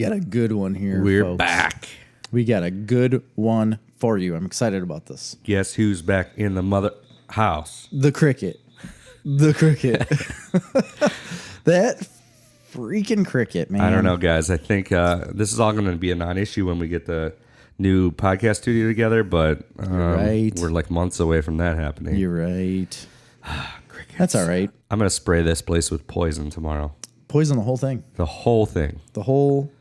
got a good one here, We're folks. back. We got a good one for you. I'm excited about this. Guess who's back in the mother house? The cricket. The cricket. That freaking cricket, man. I don't know, guys. I think this is all going to be a non-issue when we get the new podcast studio together, but right. We're like months away from that happening. You're right. Crickets. That's all right. I'm going to spray this place with poison tomorrow. Poison the whole thing. The whole thing. The whole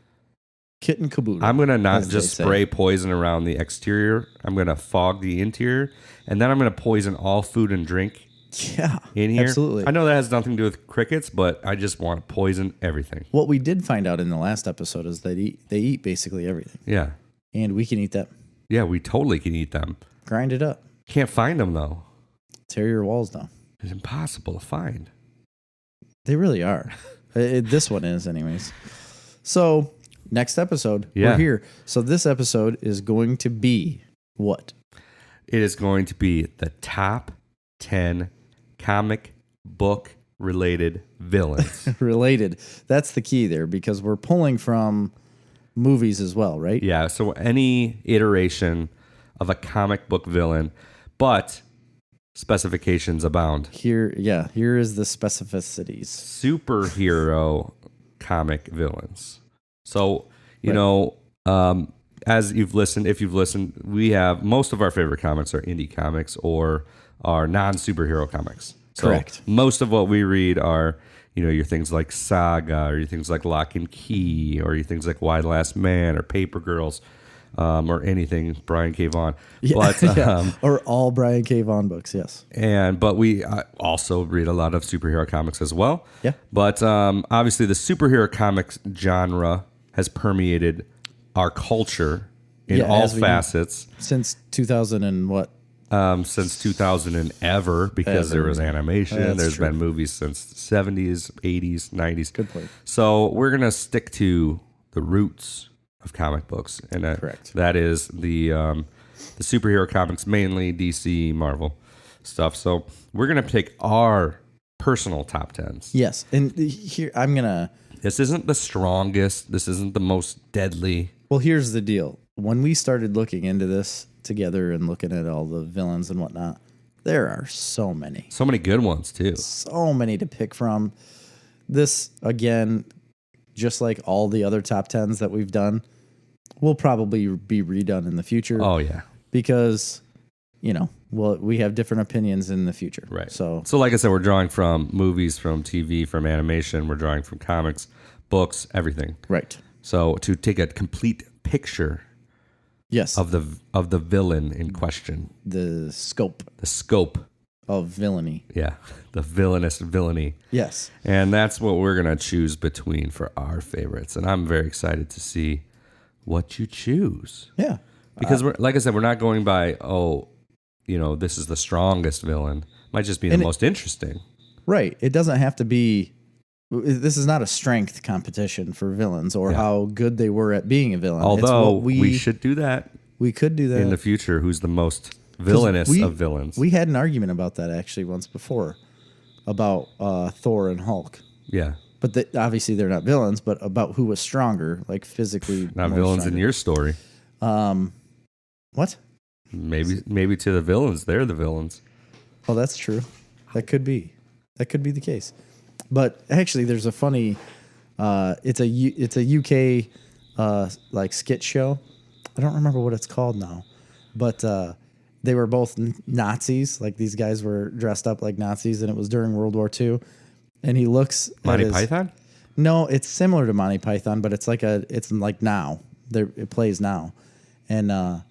kit and caboodle. I'm going to not as just they say. spray poison around the exterior. I'm going to fog the interior, and then I'm going to poison all food and drink Yeah, in here. absolutely. I know that has nothing to do with crickets, but I just want to poison everything. What we did find out in the last episode is that they eat basically everything. Yeah. And we can eat that. Yeah, we totally can eat them. Grind it up. Can't find them, though. Tear your walls down. It's impossible to find. They really are. This one is, anyways. So, next episode, Yeah. we're here. So, this episode is going to be what? It is going to be the top 10 comic book related villains. Related. That's the key there because we're pulling from movies as well, right? Yeah, so any iteration of a comic book villain, but specifications abound. Here is the specificities. Superhero comic villains. So, you Right. know, as you've listened, if you've listened, we have most of our favorite comics are indie comics or are non-superhero comics. So Correct. most of what we read are, you know, your things like Saga or your things like Lock and Key or your things like Why the Last Man or Paper Girls or anything Brian K. Vaughan. Yeah, But, yeah. Or all Brian K. Vaughan books, yes. but we also read a lot of superhero comics as well. Yeah. But obviously the superhero comics genre has permeated our culture in Yeah, all as we- facets Since 2000 and what? since 2000 and ever because there was animation. That's There's true. been movies since the 70s, 80s, 90s. Good point. So we're going to stick to the roots of comic books. And Correct. that is the superhero comics, mainly DC, Marvel stuff. So we're going to take our personal top tens. Yes. And here, I'm going to... This isn't the strongest. This isn't the most deadly. Well, here's the deal. When we started looking into this together and looking at all the villains and whatnot, there are so many. So many good ones, too. So many to pick from. This, again, just like all the other top tens that we've done, will probably be redone in the future. Oh, yeah. Because, you know, we have different opinions in the future. Right. So, like I said, we're drawing from movies, from TV, from animation. We're drawing from comics, books, everything. right. So to take a complete picture Yes. of the villain in question, the scope the scope, of villainy. yeah, the villainous villainy, Yes. and that's what we're gonna choose between for our favorites. And I'm very excited to see what you choose Yeah. because we're, like I said, we're not going by this is the strongest villain. Might just be the most interesting. Right. It doesn't have to be. This is not a strength competition for villains or how good they were at being a villain. Although it's what we should do that we could do that in the future. Who's the most villainous of villains? We had an argument about that actually once before about Thor and Hulk. Yeah. But obviously they're not villains, but about who was stronger, like physically. Not more villains stronger. in your story. What? Maybe to the villains, they're the villains. Oh, that's true. That could be. That could be the case. But actually, there's a funny. It's a UK like skit show. I don't remember what it's called now, but they were both Nazis. Like these guys were dressed up like Nazis, and it was during World War II. And he looks Monty at his, Python? No, it's similar to Monty Python, but it's like now. It plays now, and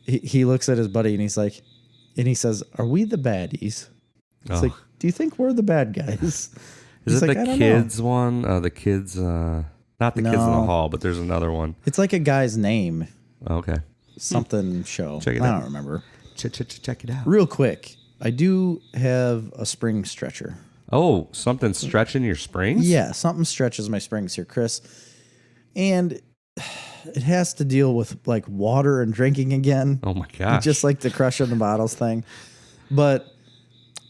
he looks at his buddy and he says, "Are we the baddies?" It's like, "Do you think we're the bad guys?" Is it like, the "I don't kids one? The kids, not the kids in the No. hall, but there's another one. It's like a guy's name, Okay, something show. Check it I out. don't remember. check it out. Real quick, I do have a spring stretcher. Oh, something stretching your springs? Yeah, something stretches my springs here, Chris. And it has to deal with like water and drinking again. Oh my gosh. Just like the crush on the bottles thing. But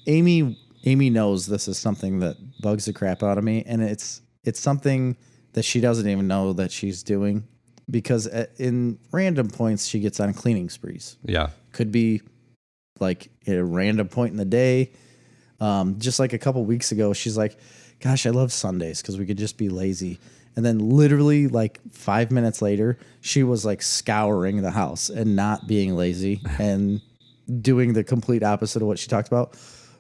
Amy knows this is something that bugs the crap out of me, and it's something that she doesn't even know that she's doing, because in random points she gets on cleaning sprees. Yeah. Could be like at a random point in the day. Just like a couple weeks ago, she's like, gosh, I love Sundays because we could just be lazy. And then literally like 5 minutes later, she was like scouring the house and not being lazy and doing the complete opposite of what she talked about.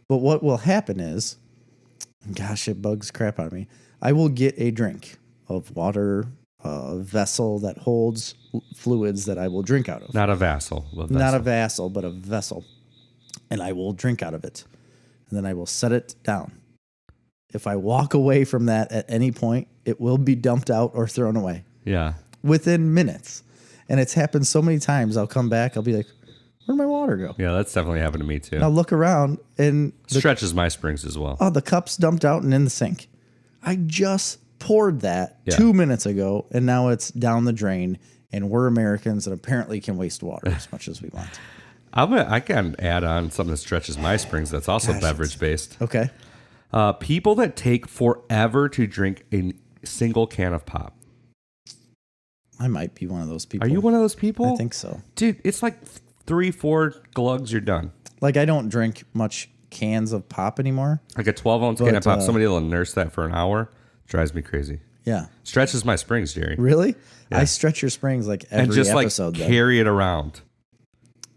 But what will happen is, gosh, it bugs crap out of me. I will get a drink of water, a vessel that holds fluids that I will drink out of. Not a vassal. Not a vassal, but a vessel. And I will drink out of it. And then I will set it down. If I walk away from that at any point, it will be dumped out or thrown away. Yeah. Within minutes. And it's happened so many times. I'll come back. I'll be like, where'd my water go? Yeah, that's definitely happened to me too. And I'll look around and Stretches my springs as well. oh, the cup's dumped out and in the sink. I just poured that 2 minutes ago, and now it's down the drain. And we're Americans and apparently can waste water as much as we want. I can add on something that stretches my springs that's also beverage based. Okay. People that take forever to drink a single can of pop. I might be one of those people. Are you one of those people? I think so. Dude, it's like 3-4 glugs, you're done. Like, I don't drink much cans of pop anymore. Like a 12-ounce can of pop. Somebody will nurse that for an hour. Drives me crazy. Yeah. Stretches my springs, Jerry. Really? Yeah. I stretch your springs like every and just episode. Like carry it around.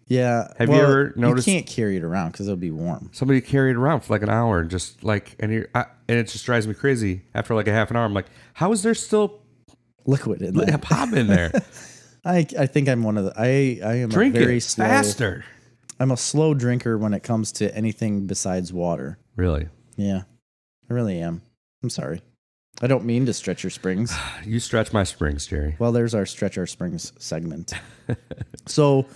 Yeah. Have you ever noticed? You can't carry it around because it'll be warm. Somebody carry it around for like an hour and just like, and it just drives me crazy. After like a half an hour, I'm like, how is there still liquid in there? Pop in there? I think I'm one of the. I am Drink a very it slow. faster. I'm a slow drinker when it comes to anything besides water. Really? Yeah, I really am. I'm sorry. I don't mean to stretch your springs. You stretch my springs, Jerry. Well, there's our stretch our springs segment. So,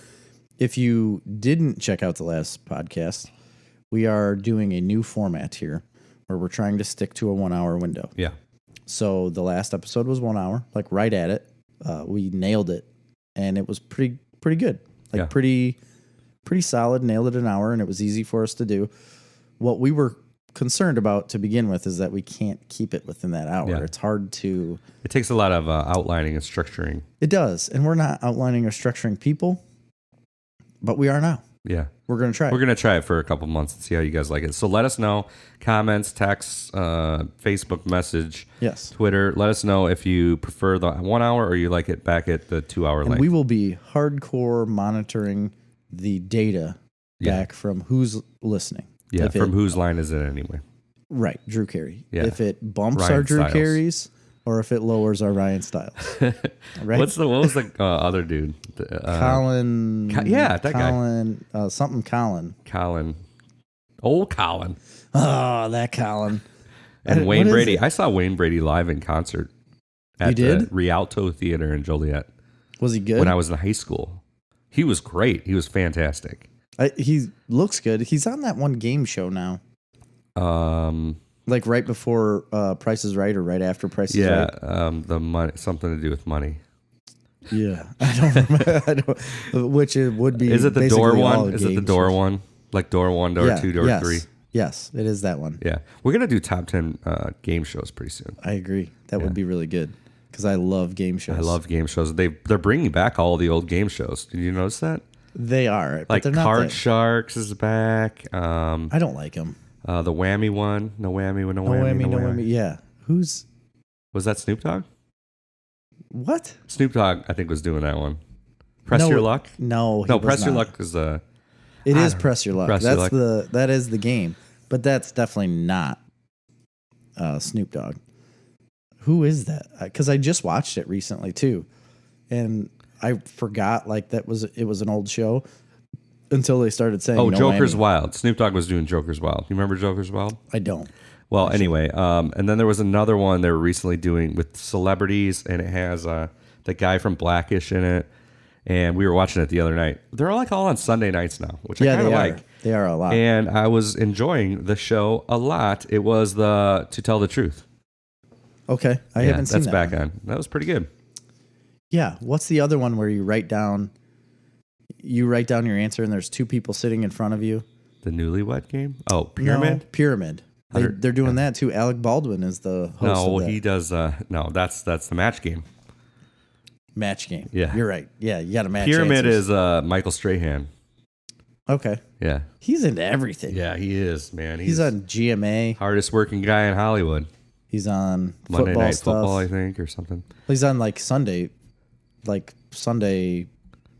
if you didn't check out the last podcast, we are doing a new format here where we're trying to stick to a 1 hour window. Yeah. So the last episode was 1 hour, like right at it. We nailed it, and it was pretty good. Like pretty solid. Nailed it an hour, and it was easy for us to do. What we were concerned about to begin with is that we can't keep it within that hour. Yeah. It's hard to. It takes a lot of outlining and structuring. It does, and we're not outlining or structuring people, but we are now. Yeah. We're going to try it. We're going to try it for a couple months and see how you guys like it. So let us know. Comments, texts, Facebook message, Yes. Twitter. Let us know if you prefer the 1 hour or you like it back at the 2 hour length. We will be hardcore monitoring the data back from who's listening. Yeah, from whose line is it anyway? Right, Drew Carey. Yeah. If it bumps Ryan our Drew Stiles. Carey's or if it lowers our Ryan Styles. Right? What was the other dude? Colin. That guy. Colin. Something Colin. Colin. Old Colin. Oh, that Colin. And Wayne Brady. I saw Wayne Brady live in concert at the Rialto Theater in Joliet. Was he good? When I was in high school. He was great. He was fantastic. He looks good. He's on that one game show now. Like right before Price is Right or right after Price is Right? Yeah, the money, something to do with money. Yeah, I don't remember. Which it would be. Is it the door one? Is it the door shows. one? Like door 1, door 2, door 3? Yes, it is that one. Yeah. We're going to do top 10 game shows pretty soon. I agree. That would be really good because I love game shows. I love game shows. They're bringing back all the old game shows. Did you notice that? They are. Like but they're Card not Sharks is back. I don't like them. The Whammy one. No Whammy, no No Whammy, whammy, no whammy. Yeah. Who's... Was that Snoop Dogg? What? Snoop Dogg, I think, was doing that one. Press Your Luck? No, No, Press Your Luck is the... It is Press Your Luck. Press Your Luck. That is the game. But that's definitely not Snoop Dogg. Who is that? Because I just watched it recently too, and I forgot it was an old show until they started saying. Oh, no Joker's whammy. Wild. Snoop Dogg was doing Joker's Wild. You remember Joker's Wild? I don't. Well, anyway, and then there was another one they were recently doing with celebrities, and it has the guy from Blackish in it. And we were watching it the other night. They're like all on Sunday nights now, which I kind of like. They are a lot. And I was enjoying the show a lot. It was To Tell the Truth. Okay, I haven't seen that's that back one. on. That was pretty good. Yeah, what's the other one where you write down your answer and there's two people sitting in front of you? The Newlywed Game? Oh, Pyramid? No, Pyramid. They're doing that too. Alec Baldwin is the host of that. he does. No, that's the match game. Match game. Yeah. You're right. Yeah, you got to match Pyramid answers. is Michael Strahan. Okay. Yeah. He's into everything. Yeah, he is, man. He's on GMA. Hardest working guy in Hollywood. He's on Monday football Night stuff. Football, I think, or something. He's on like Sunday.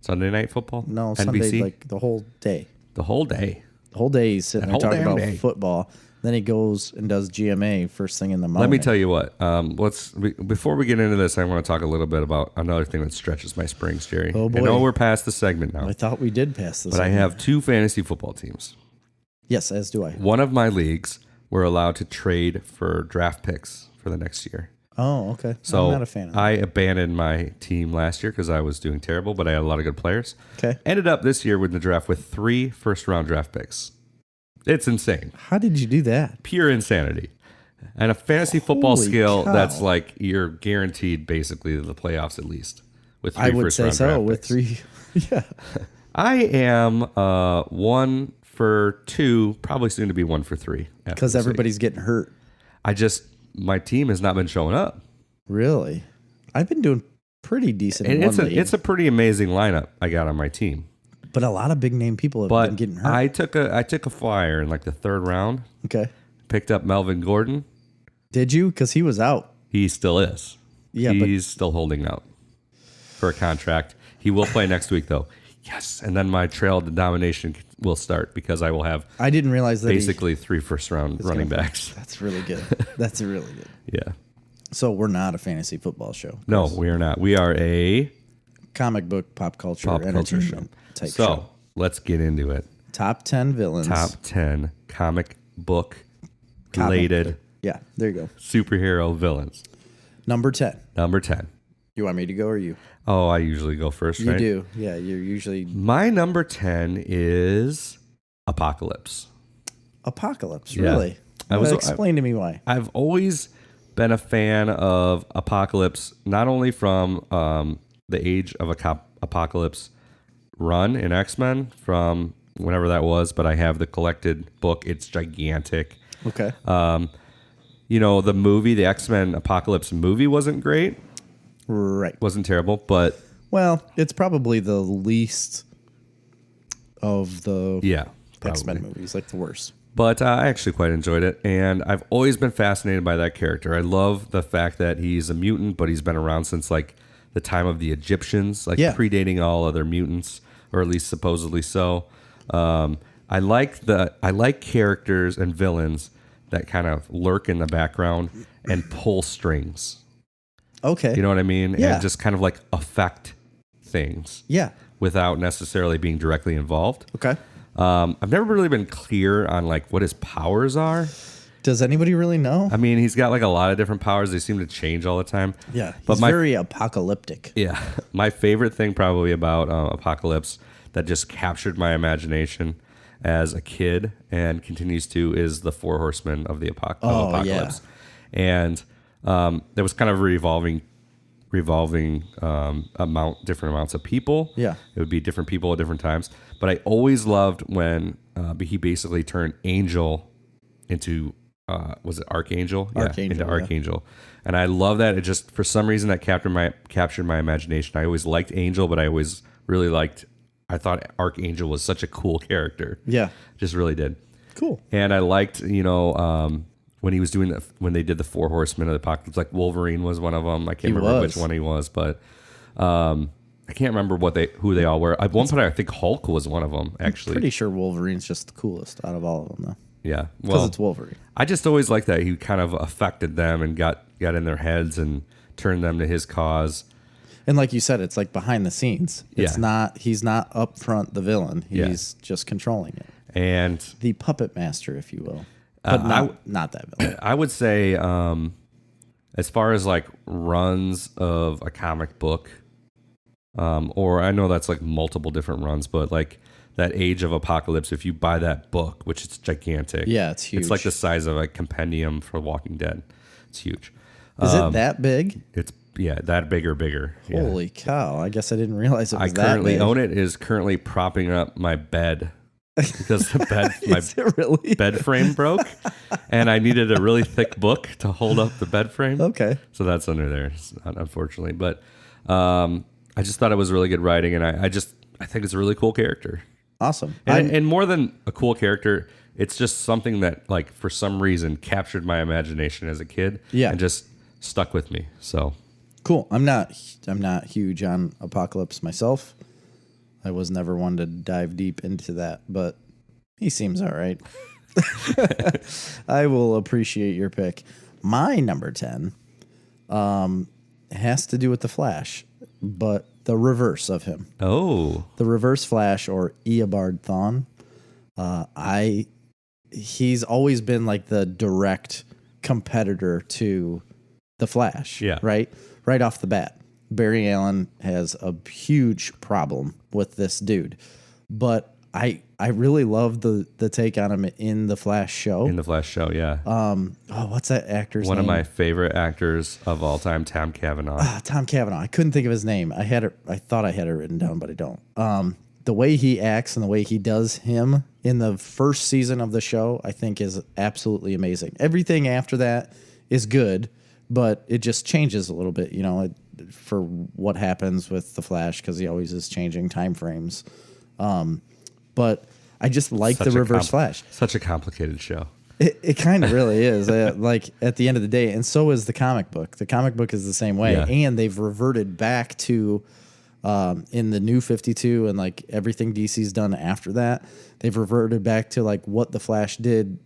Sunday Night Football? No, NBC? Sunday, like the whole day. The whole day. The whole day he's sitting That there whole talking damn about day. football. Then he goes and does GMA first thing in the morning. Let me tell you what. Before we get into this, I want to talk a little bit about another thing that stretches my springs, Jerry. Oh, boy. I know we're past the segment now, I thought we did pass this. but I have 2 fantasy football teams. Yes, as do I. One of my leagues, we're allowed to trade for draft picks for the next year. Oh, okay. So I'm not a fan of that. I abandoned my team last year because I was doing terrible, but I had a lot of good players. Okay. Ended up this year with the draft with 3 first-round draft picks. It's insane. How did you do that? Pure insanity. And a fantasy football Holy skill cow. that's like you're guaranteed basically the playoffs at least with 3 I would say first-round so draft with picks. 3. Yeah. I am 1 for 2, probably soon to be 1 for 3. Because everybody's getting hurt. My team has not been showing up. Really? I've been doing pretty decent in And one league. it's a pretty amazing lineup I got on my team. But a lot of big name people have been But getting hurt. I took a flyer in like the 3rd round. Okay. Picked up Melvin Gordon. Did you? Because he was out. He still is. Yeah, but- He's still holding out for a contract. He will play next week though. Yes, and then my trail to domination will start because I will have I didn't realize that basically 3 first-round running gonna- backs. That's really good. That's really good. Yeah. So we're not a fantasy football show. No, we are not. We are a Comic book, pop culture, pop culture show. entertainment type So show. let's get into it. Top 10 villains. Top 10 comic book Comic related book. Yeah, there you go. superhero villains. Number 10. Number 10. You want me to go or you? Oh, I usually go first, You right? do. Yeah, you're usually My number 10 is Apocalypse. Apocalypse, Yeah. really? Explain to me why. I've always been a fan of Apocalypse, not only from the Age of Apocalypse run in X-Men from whenever that was, but I have the collected book. It's gigantic. Okay. The movie, the X-Men Apocalypse movie wasn't great. Right. Wasn't terrible, but Well, it's probably the least of the yeah, X-Men probably. movies, like the worst. But I actually quite enjoyed it, and I've always been fascinated by that character. I love the fact that he's a mutant, but he's been around since like the time of the Egyptians, like Yeah. predating all other mutants, or at least supposedly so. I like characters and villains that kind of lurk in the background and pull strings. Okay. You know what I mean? Yeah. And just kind of like affect things Yeah. without necessarily being directly involved. Okay. I've never really been clear on like what his powers are. Does anybody really know? I mean, he's got like a lot of different powers. They seem to change all the time. Yeah. But He's very apocalyptic. Yeah. My favorite thing probably about Apocalypse that just captured my imagination as a kid and continues to is the 4 horsemen of the Apocalypse. And there was kind of a revolving different amounts of people. Yeah. It would be different people at different times. But I always loved when he basically turned Angel into was it Archangel? Archangel, into yeah. Archangel. And I love that. It just for some reason that captured my imagination. I always liked Angel, but I always really I thought Archangel was such a cool character. Yeah. Just really did. Cool. And I liked, when he was doing when they did the 4 horsemen of the Apocalypse, like Wolverine was one of them. I can't remember which one he was, but I can't remember who they all were. At one point, I think Hulk was one of them. Actually, Pretty sure Wolverine's just the coolest out of all of them, though. yeah. Because Well, it's Wolverine. I just always liked that he kind of affected them and got in their heads and turned them to his cause. And like you said, it's like behind the scenes. It's Yeah. not. He's not up front the villain. Yeah. He's just controlling it. And The puppet master, if you will. But not that villain. I would say, as far as like runs of a comic book, or I know that's like multiple different runs, but like that Age of Apocalypse, if you buy that book, which is gigantic. Yeah, it's huge. It's like the size of a compendium for Walking Dead. It's huge. Is it that big? It's that bigger. Yeah. Holy cow. I guess I didn't realize it I was that currently big. own it. It is currently propping up my bed because my Is it really? bed frame broke, and I needed a really thick book to hold up the bed frame. Okay. So that's under there, unfortunately. But I just thought it was really good writing, and I think it's a really cool character. Awesome. And more than a cool character, it's just something that, like, for some reason captured my imagination as a kid. Yeah. And just stuck with me. So Cool. I'm not huge on Apocalypse myself. I was never one to dive deep into that, but he seems all right. I will appreciate your pick. My number 10 has to do with the Flash, but the reverse of him. Oh. The reverse Flash, or Eobard Thawne. He's always been like the direct competitor to the Flash. Yeah. Right off the bat. Barry Allen has a huge problem with this dude. But I really love the take on him in the Flash show. In the Flash show, yeah. What's that actor's One name? of my favorite actors of all time, Tom Cavanaugh. Tom Cavanaugh. I couldn't think of his name. I thought I had it written down, but I don't. The way he acts and the way he does him in the first season of the show, I think is absolutely amazing. Everything after that is good, but it just changes a little bit, for what happens with the Flash, because he always is changing time frames. But I just like the Reverse Flash. Such a complicated show. It kind of really is. Like at the end of the day, and so is the comic book. The comic book is the same way, Yeah. and they've reverted back to in the New 52 and like everything DC's done after that. They've reverted back to like what the Flash did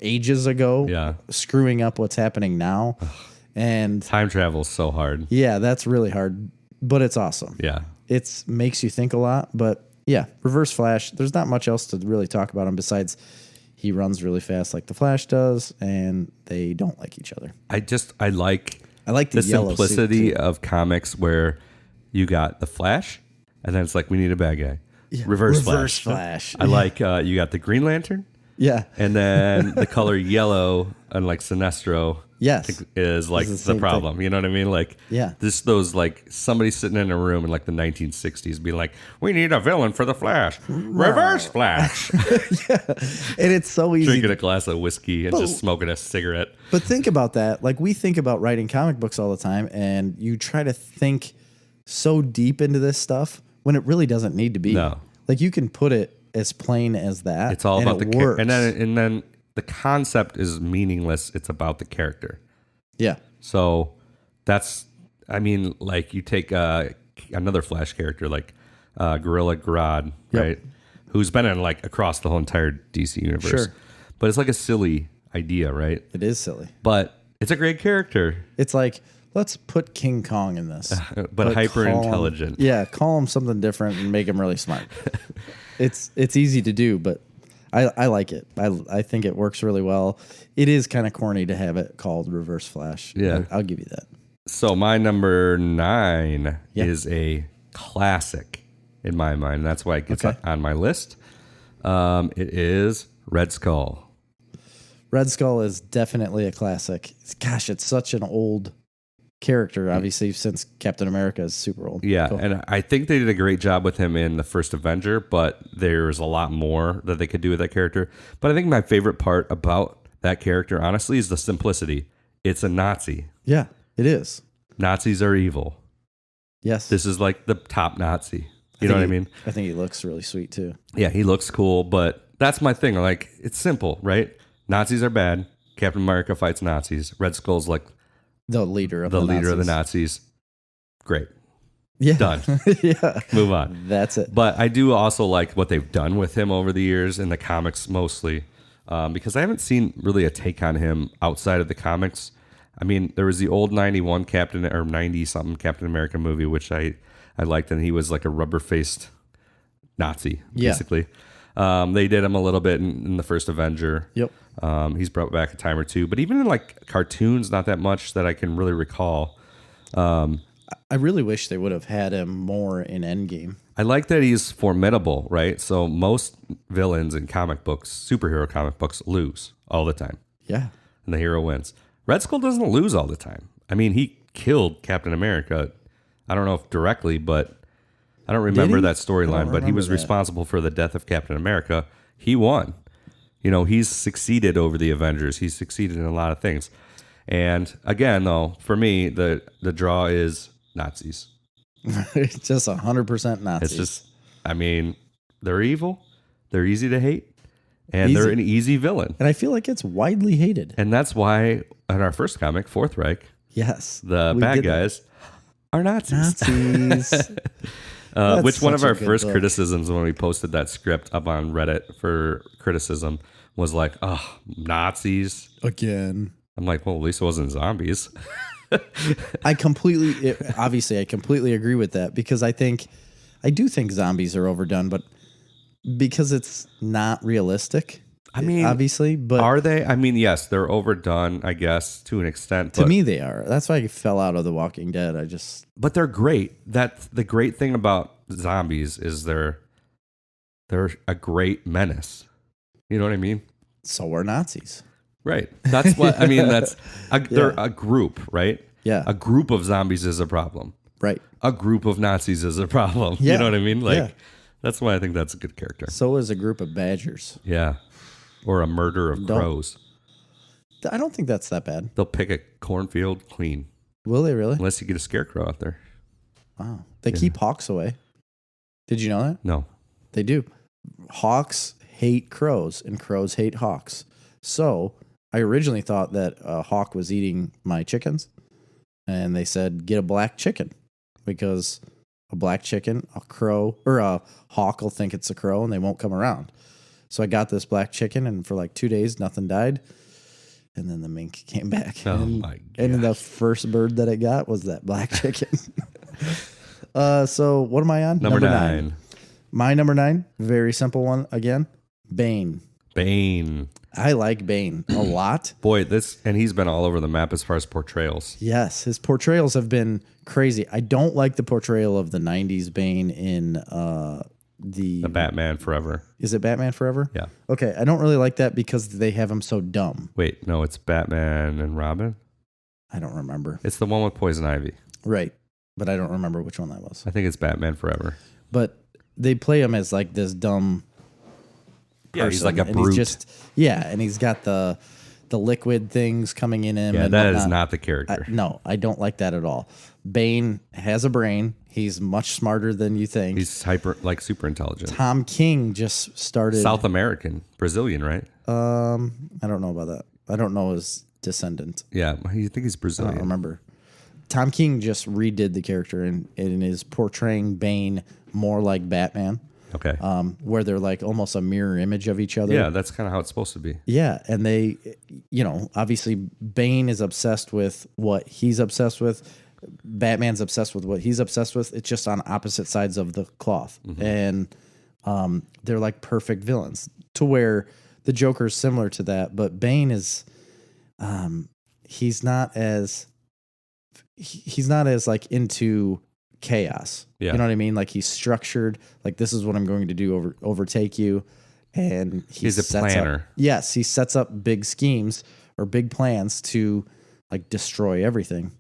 ages ago, Yeah. screwing up what's happening now. And Time travel is so hard. yeah, that's really hard, but it's awesome. Yeah. It makes you think a lot, but yeah, Reverse Flash, there's not much else to really talk about him besides he runs really fast like the Flash does, and they don't like each other. I like the yellow simplicity suit, too. of comics where you got the Flash, and then it's like, we need a bad guy. Reverse Flash. I like you got the Green Lantern, Yeah. and then the color yellow, unlike Sinestro, Yes. is like the the same problem. You know what I mean? Like, Yeah. those like somebody sitting in a room in like the 1960s being like, we need a villain for the Flash. Reverse Flash. And it's so easy. Drinking a glass of whiskey and just smoking a cigarette. But think about that. Like, we think about writing comic books all the time, and you try to think so deep into this stuff when it really doesn't need to be. No. Like, you can put it as plain as that. It's all and about it the works. character. And then the concept is meaningless. It's about the character. Yeah. So like you take another Flash character like Gorilla Grodd, Yep. right? Who's been in like across the whole entire DC universe. Sure. But it's like a silly idea, right? It is silly. But it's a great character. It's like, let's put King Kong in this. But hyper intelligent. Yeah, call him something different and make him really smart. It's easy to do, but I like it. I think it works really well. It is kind of corny to have it called Reverse Flash. Yeah. I'll give you that. So my number 9 is a classic in my mind. That's why it gets on my list. It is Red Skull. Red Skull is definitely a classic. Gosh, it's such an old character, obviously, since Captain America is super old. Yeah, Cool. and I think they did a great job with him in the first Avenger, but there's a lot more that they could do with that character. But I think my favorite part about that character, honestly, is the simplicity. It's a Nazi. Yeah, it is. Nazis are evil. Yes. This is like the top Nazi. You know what I mean? I think he looks really sweet, too. Yeah, he looks cool, but that's my thing. Like, it's simple, right? Nazis are bad. Captain America fights Nazis. Red Skull's like The leader of the the leader of the Nazis. Nazis. Great. Yeah. Done. Yeah. Move on. That's it. But I do also like what they've done with him over the years in the comics mostly, because I haven't seen really a take on him outside of the comics. I mean, there was the old 91 Captain or 90 something Captain America movie, which I liked, and he was like a rubber-faced Nazi, basically. They did him a little bit in the first Avenger. Yep. He's brought back a time or two, but even in like cartoons, not that much that I can really recall. I really wish they would have had him more in Endgame. I like that he's formidable, right? So most villains in comic books, superhero comic books, lose all the time, Yeah. and the hero wins. Red Skull doesn't lose all the time. I mean, he killed Captain America. I don't know if directly, but I don't remember he? that storyline, but he was remember that. responsible for the death of Captain America. He won. You know, he's succeeded over the Avengers. He's succeeded in a lot of things. And again, though, for me, the draw is Nazis. It's just 100% Nazis. It's just, I mean, they're evil. They're easy to hate. And they're an easy villain. And I feel like it's widely hated. And that's why in our first comic, Fourth Reich, yes, the bad guys are Nazis. Which one of our first criticisms when we posted that script up on Reddit for criticism was like, oh, Nazis. Again. I'm like, well, at least it wasn't zombies. I completely agree with that because I do think zombies are overdone, but because it's not realistic. I mean, obviously, but are they? I mean, yes, they're overdone, I guess, to an extent. To me, they are. That's why I fell out of The Walking Dead. But they're great. That's the great thing about zombies is they're a great menace. You know what I mean? So are Nazis. Right. That's what I mean. They're a group, right? Yeah. A group of zombies is a problem. Right. A group of Nazis is a problem. Yeah. You know what I mean? Like, that's why I think that's a good character. So is a group of badgers. Yeah. Or a murder of crows. I don't think that's that bad. They'll pick a cornfield clean. Will they really? Unless you get a scarecrow out there. Wow. They keep hawks away. Did you know that? No. They do. Hawks hate crows and crows hate hawks. So I originally thought that a hawk was eating my chickens. And they said, get a black chicken. Because a black chicken, a crow, or a hawk will think it's a crow and they won't come around. So I got this black chicken, and for like 2 days, nothing died. And then the mink came back. Oh, my God. And the first bird that it got was that black chicken. So what am I on? Number 9. My number 9, very simple one again. Bane. I like Bane a lot. Boy, and he's been all over the map as far as portrayals. Yes, his portrayals have been crazy. I don't like the portrayal of the 90s Bane in the Batman Forever. Is it Batman Forever? Yeah. Okay, I don't really like that because they have him so dumb. Wait, no, it's Batman and Robin? I don't remember. It's the one with Poison Ivy. Right, but I don't remember which one that was. I think it's Batman Forever. But they play him as like this dumb person. Yeah, he's like a and brute. And he's got the liquid things coming in him. Yeah, and that whatnot. is not the character. No, I don't like that at all. Bane has a brain. He's much smarter than you think. He's super intelligent. Tom King just started. South American, Brazilian, right? I don't know about that. I don't know his descendant. Yeah, you think he's I Brazilian? don't remember. Tom King just redid the character and is portraying Bane more like Batman. Okay. Where they're like almost a mirror image of each other. Yeah, that's kind of how it's supposed to be. Yeah, and they, obviously Bane is obsessed with what he's obsessed with. Batman's obsessed with what he's obsessed with. It's just on opposite sides of the cloth. Mm-hmm. And they're like perfect villains to where the Joker is similar to that. But Bane is, he's not as like into chaos. Yeah. You know what I mean? Like he's structured, like this is what I'm going to do, overtake you. And he's a planner. Yes, he sets up big schemes or big plans to like destroy everything.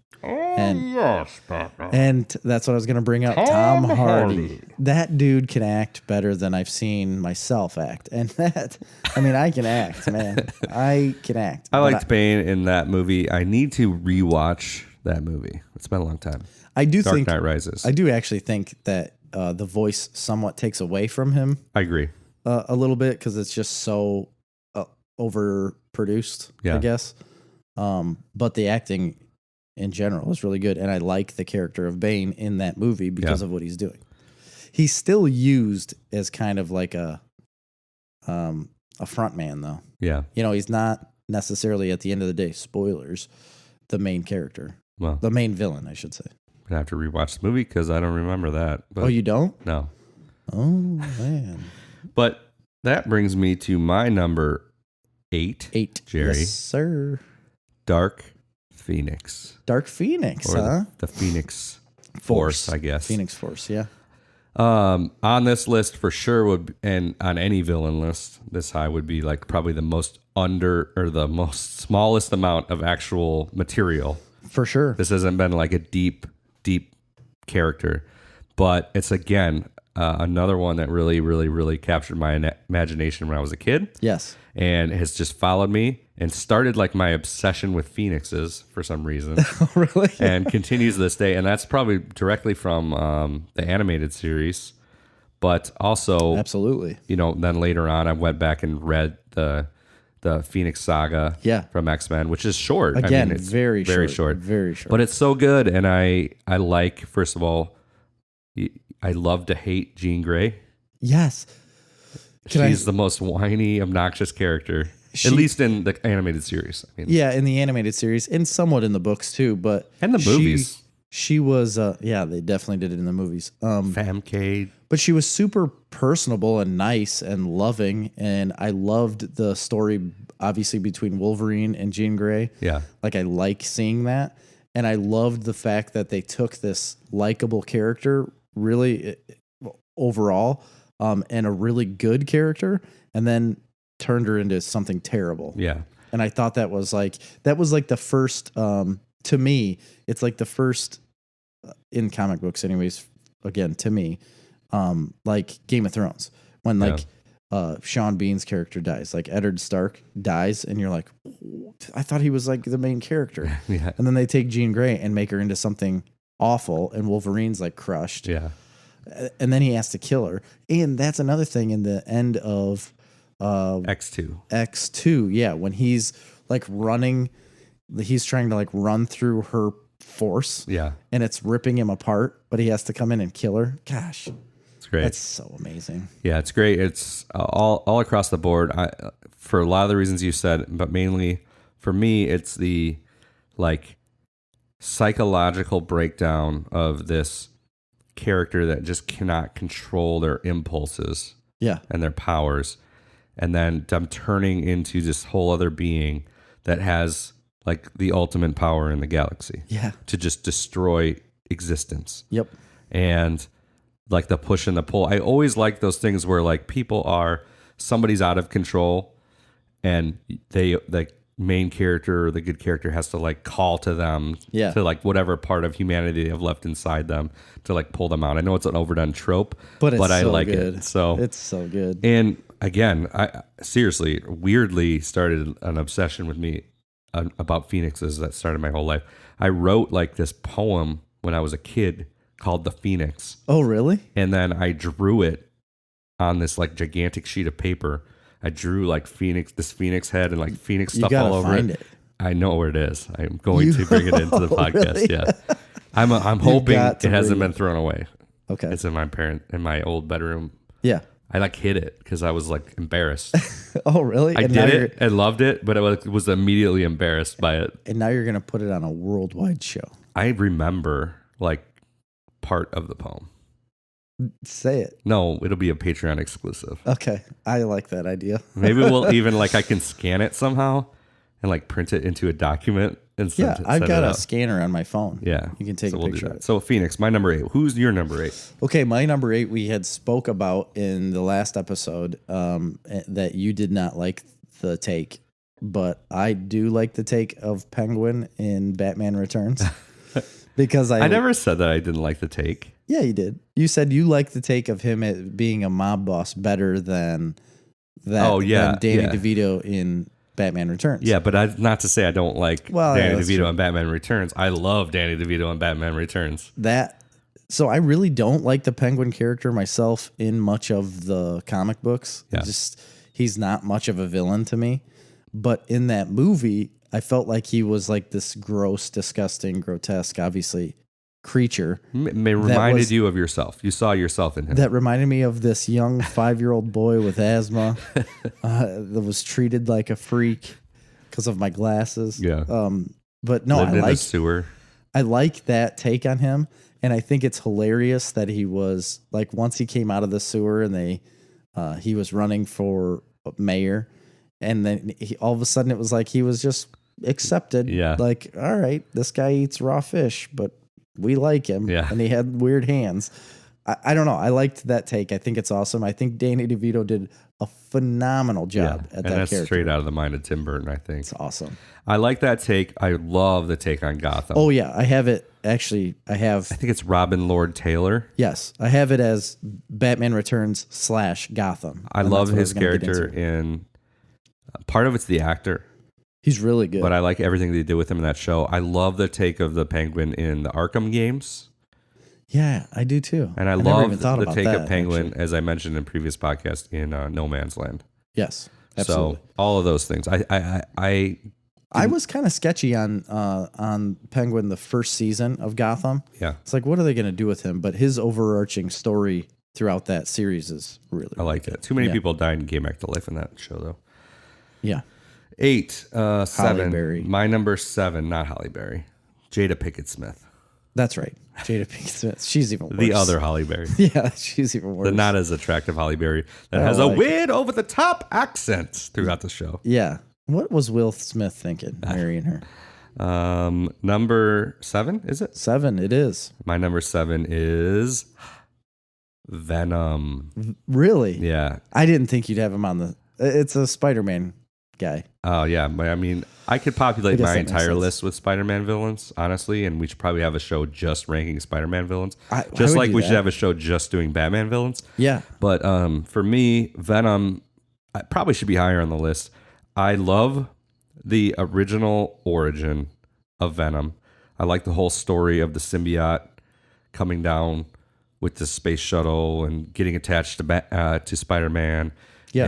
Yes, Batman. And that's what I was going to bring up. Tom Hardy. That dude can act better than I've seen myself act. And I can act, man. I can act. I liked Bane in that movie. I need to rewatch that movie. It's been a long time. Dark Knight Rises. I do actually think that the voice somewhat takes away from him. I agree. A little bit because it's just so overproduced, I guess. But the acting in general is really good. And I like the character of Bane in that movie because of what he's doing. He's still used as kind of like a front man, though. Yeah. He's not necessarily, at the end of the day, spoilers, the main character. Well, the main villain, I should say. I'm going to have to rewatch the movie because I don't remember that. But you don't? No. Oh, man. But that brings me to my number 8. 8. Jerry. Yes, sir. Dark Phoenix. Dark Phoenix, or huh? The Phoenix Force, I guess. Phoenix Force, yeah. On this list for sure and on any villain list, this high would be like probably the most the most smallest amount of actual material. For sure. This hasn't been like a deep character. But it's again another one that really, really, really captured my imagination when I was a kid. Yes. And has just followed me and started like my obsession with phoenixes for some reason. Really? And continues to this day. And that's probably directly from the animated series. But also, Absolutely. Then later on, I went back and read the Phoenix Saga from X-Men, which is short. Again, it's very short. Very short. But it's so good. And I like, first of all, I love to hate Jean Grey. Yes. She's the most whiny, obnoxious character, at least in the animated series. Yeah, in the animated series and somewhat in the books too. But and the movies. She was, they definitely did it in the movies. Famcade. But she was super personable and nice and loving. And I loved the story, obviously, between Wolverine and Jean Grey. Yeah. Like, I like seeing that. And I loved the fact that they took this likable character, really, overall, and a really good character, and then turned her into something terrible. Yeah. And I thought that was like the first, to me, it's like the first in comic books anyways, again, to me, like Game of Thrones, when Sean Bean's character dies, like Eddard Stark dies, and you're like, I thought he was like the main character. Yeah. And then they take Jean Grey and make her into something awful, and Wolverine's like crushed. Yeah. And then he has to kill her. And that's another thing in the end of X2. Yeah, when he's like running, he's trying to like run through her force. Yeah. And it's ripping him apart, but he has to come in and kill her. Gosh. It's great. That's so amazing. Yeah, it's great. It's all across the board. For a lot of the reasons you said, but mainly for me, it's the like psychological breakdown of this character that just cannot control their impulses and their powers, and then them turning into this whole other being that has like the ultimate power in the galaxy to just destroy existence. Yep. And like the push and the pull. I always like those things where like somebody's out of control, and the main character or the good character has to like call to them to like whatever part of humanity they have left inside them to like pull them out. I know it's an overdone trope, but I like good. it. So it's so good. And again, I seriously weirdly started an obsession with me about phoenixes that started my whole life. I wrote like this poem when I was a kid called The Phoenix. Oh, really? And then I drew it on this like gigantic sheet of paper. I drew like this phoenix head and like phoenix stuff all over it. I know where it is. I'm going to bring it into the podcast. Really? Yeah. I'm hoping it hasn't been thrown away. Okay. It's in my old bedroom. Yeah. I like hid it because I was like embarrassed. Oh, really? I did it. I loved it, but I was immediately embarrassed by it. And now you're going to put it on a worldwide show. I remember like part of the poem. Say it. No, it'll be a Patreon exclusive. Okay. I like that idea. Maybe we'll even like I can scan it somehow and like print it into a document and send it. I've got a scanner on my phone. Yeah. You can take a picture of it. So Phoenix, my number 8. Who's your number 8? Okay, my number 8 we had spoke about in the last episode that you did not like the take, but I do like the take of Penguin in Batman Returns. Because I never said that I didn't like the take. Yeah, you did. You said you like the take of him being a mob boss better than that. Oh, yeah. Than Danny DeVito in Batman Returns. Yeah, but not to say I don't like Danny DeVito in Batman Returns. I love Danny DeVito in Batman Returns. So I really don't like the Penguin character myself in much of the comic books. Yeah. He's not much of a villain to me. But in that movie, I felt like he was like this gross, disgusting, grotesque, obviously, creature. Reminded you of yourself. You saw yourself in him. That reminded me of this young 5-year-old boy with asthma that was treated like a freak because of my glasses. Yeah. But no, Lived in the sewer. I like that take on him. And I think it's hilarious that he was like, once he came out of the sewer and he was running for mayor. And then all of a sudden it was like he was just accepted. Yeah. Like, all right, this guy eats raw fish, but we like him. Yeah. And he had weird hands. I don't know. I liked that take. I think it's awesome. I think Danny DeVito did a phenomenal job at and that that's character. straight out of the mind of Tim Burton, I think. It's awesome. I like that take. I love the take on Gotham. Oh yeah, I have it. Actually, I have. I think it's Robin Lord Taylor. Yes, I have it as Batman Returns / Gotham. I And love that's what I his was gonna get character into. in. Part of it's the actor, He's really good. but I like everything they did with him in that show. I love the take of the Penguin in the Arkham games. Yeah, I do too. And I never love even thought the about take that, of Penguin, actually. as I mentioned in previous podcast, in No Man's Land. Yes, absolutely. So all of those things. I was kind of sketchy on Penguin the first season of Gotham. Yeah, It's like, what are they going to do with him? But his overarching story throughout that series is really, I like it. Too many people died and came back to life in that show, though. Yeah. 8, 7. Berry. My number 7, not Holly Berry. Jada Pinkett Smith. That's right. Jada Pinkett Smith. She's even worse. The other Holly Berry. Yeah, she's even worse. The not as attractive Holly Berry that I has don't a like weird over the top accent throughout the show. Yeah. What was Will Smith thinking marrying her? Number 7, is it? 7, it is. My number 7 is Venom. Really? Yeah. I didn't think you'd have him on the. It's a Spider-Man guy. Oh, yeah. But I mean, I could populate I guess my that makes entire sense. list with Spider-Man villains, honestly, and we should probably have a show just ranking Spider-Man villains. I Just would like do we should that. have a show just doing Batman villains. Yeah. But for me, Venom, I probably should be higher on the list. I love the original origin of Venom. I like the whole story of the symbiote coming down with the space shuttle and getting attached to Spider-Man. Yeah.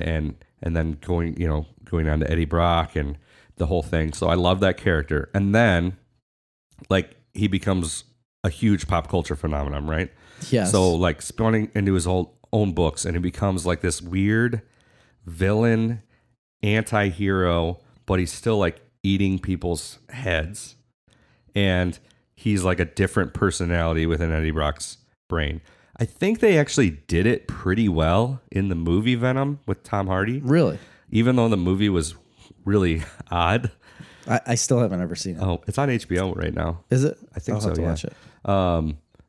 And then going on to Eddie Brock and the whole thing. So I love that character. And then, like, he becomes a huge pop culture phenomenon, right? Yes. So, like, spawning into his own books, and he becomes like this weird villain, anti-hero, but he's still like eating people's heads. And he's like a different personality within Eddie Brock's brain. I think they actually did it pretty well in the movie Venom with Tom Hardy. Really? Even though the movie was really odd. I still haven't ever seen it. Oh, it's on HBO right now. Is it? I think I'll so, have to yeah. watch it.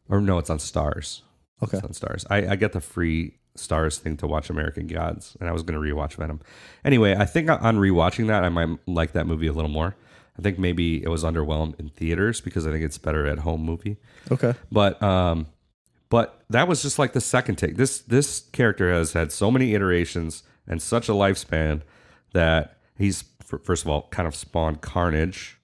Or no, it's on Stars. Okay. It's on Stars. I get the free Stars thing to watch American Gods, and I was going to rewatch Venom. Anyway, I think on rewatching that, I might like that movie a little more. I think maybe it was underwhelmed in theaters because I think it's better at home movie. Okay. But that was just like the second take. This character has had so many iterations and such a lifespan that he's, first of all, kind of spawned carnage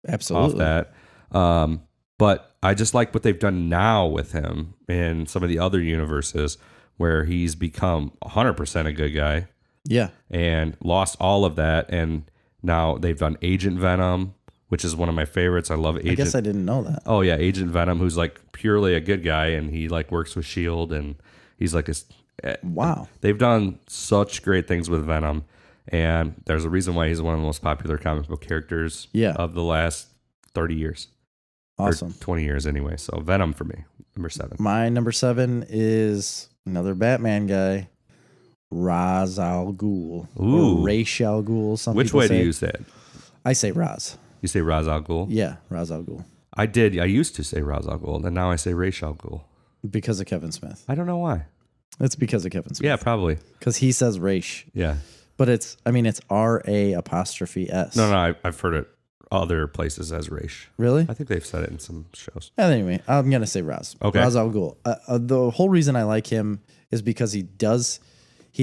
Absolutely. off that. But I just like what they've done now with him in some of the other universes where he's become 100% a good guy Yeah. and lost all of that. And now they've done Agent Venom, which is one of my favorites. I love Agent. I guess I didn't know that. Oh yeah, Agent Venom, who's like purely a good guy, and he like works with Shield, and he's like Wow. They've done such great things with Venom, and there's a reason why he's one of the most popular comic book characters of the last 30 years. Awesome. Or 20 years anyway. So Venom for me, number 7. My number 7 is another Batman guy, Ra's al Ghul. Ooh. Or Ra's al Ghul. Some Which people way say. do you say it? I say Ra's. You say Ra's al Ghul? Yeah, Ra's al Ghul. I did. I used to say Ra's al Ghul, and now I say Ra's al Ghul. Because of Kevin Smith. I don't know why. It's because of Kevin Smith. Yeah, probably. Because he says Ra's. Yeah. But it's R-A''S. No, I've heard it other places as Raish. Really? I think they've said it in some shows. Anyway, I'm going to say Ra's. Okay. Ra's al Ghul. The whole reason I like him is because he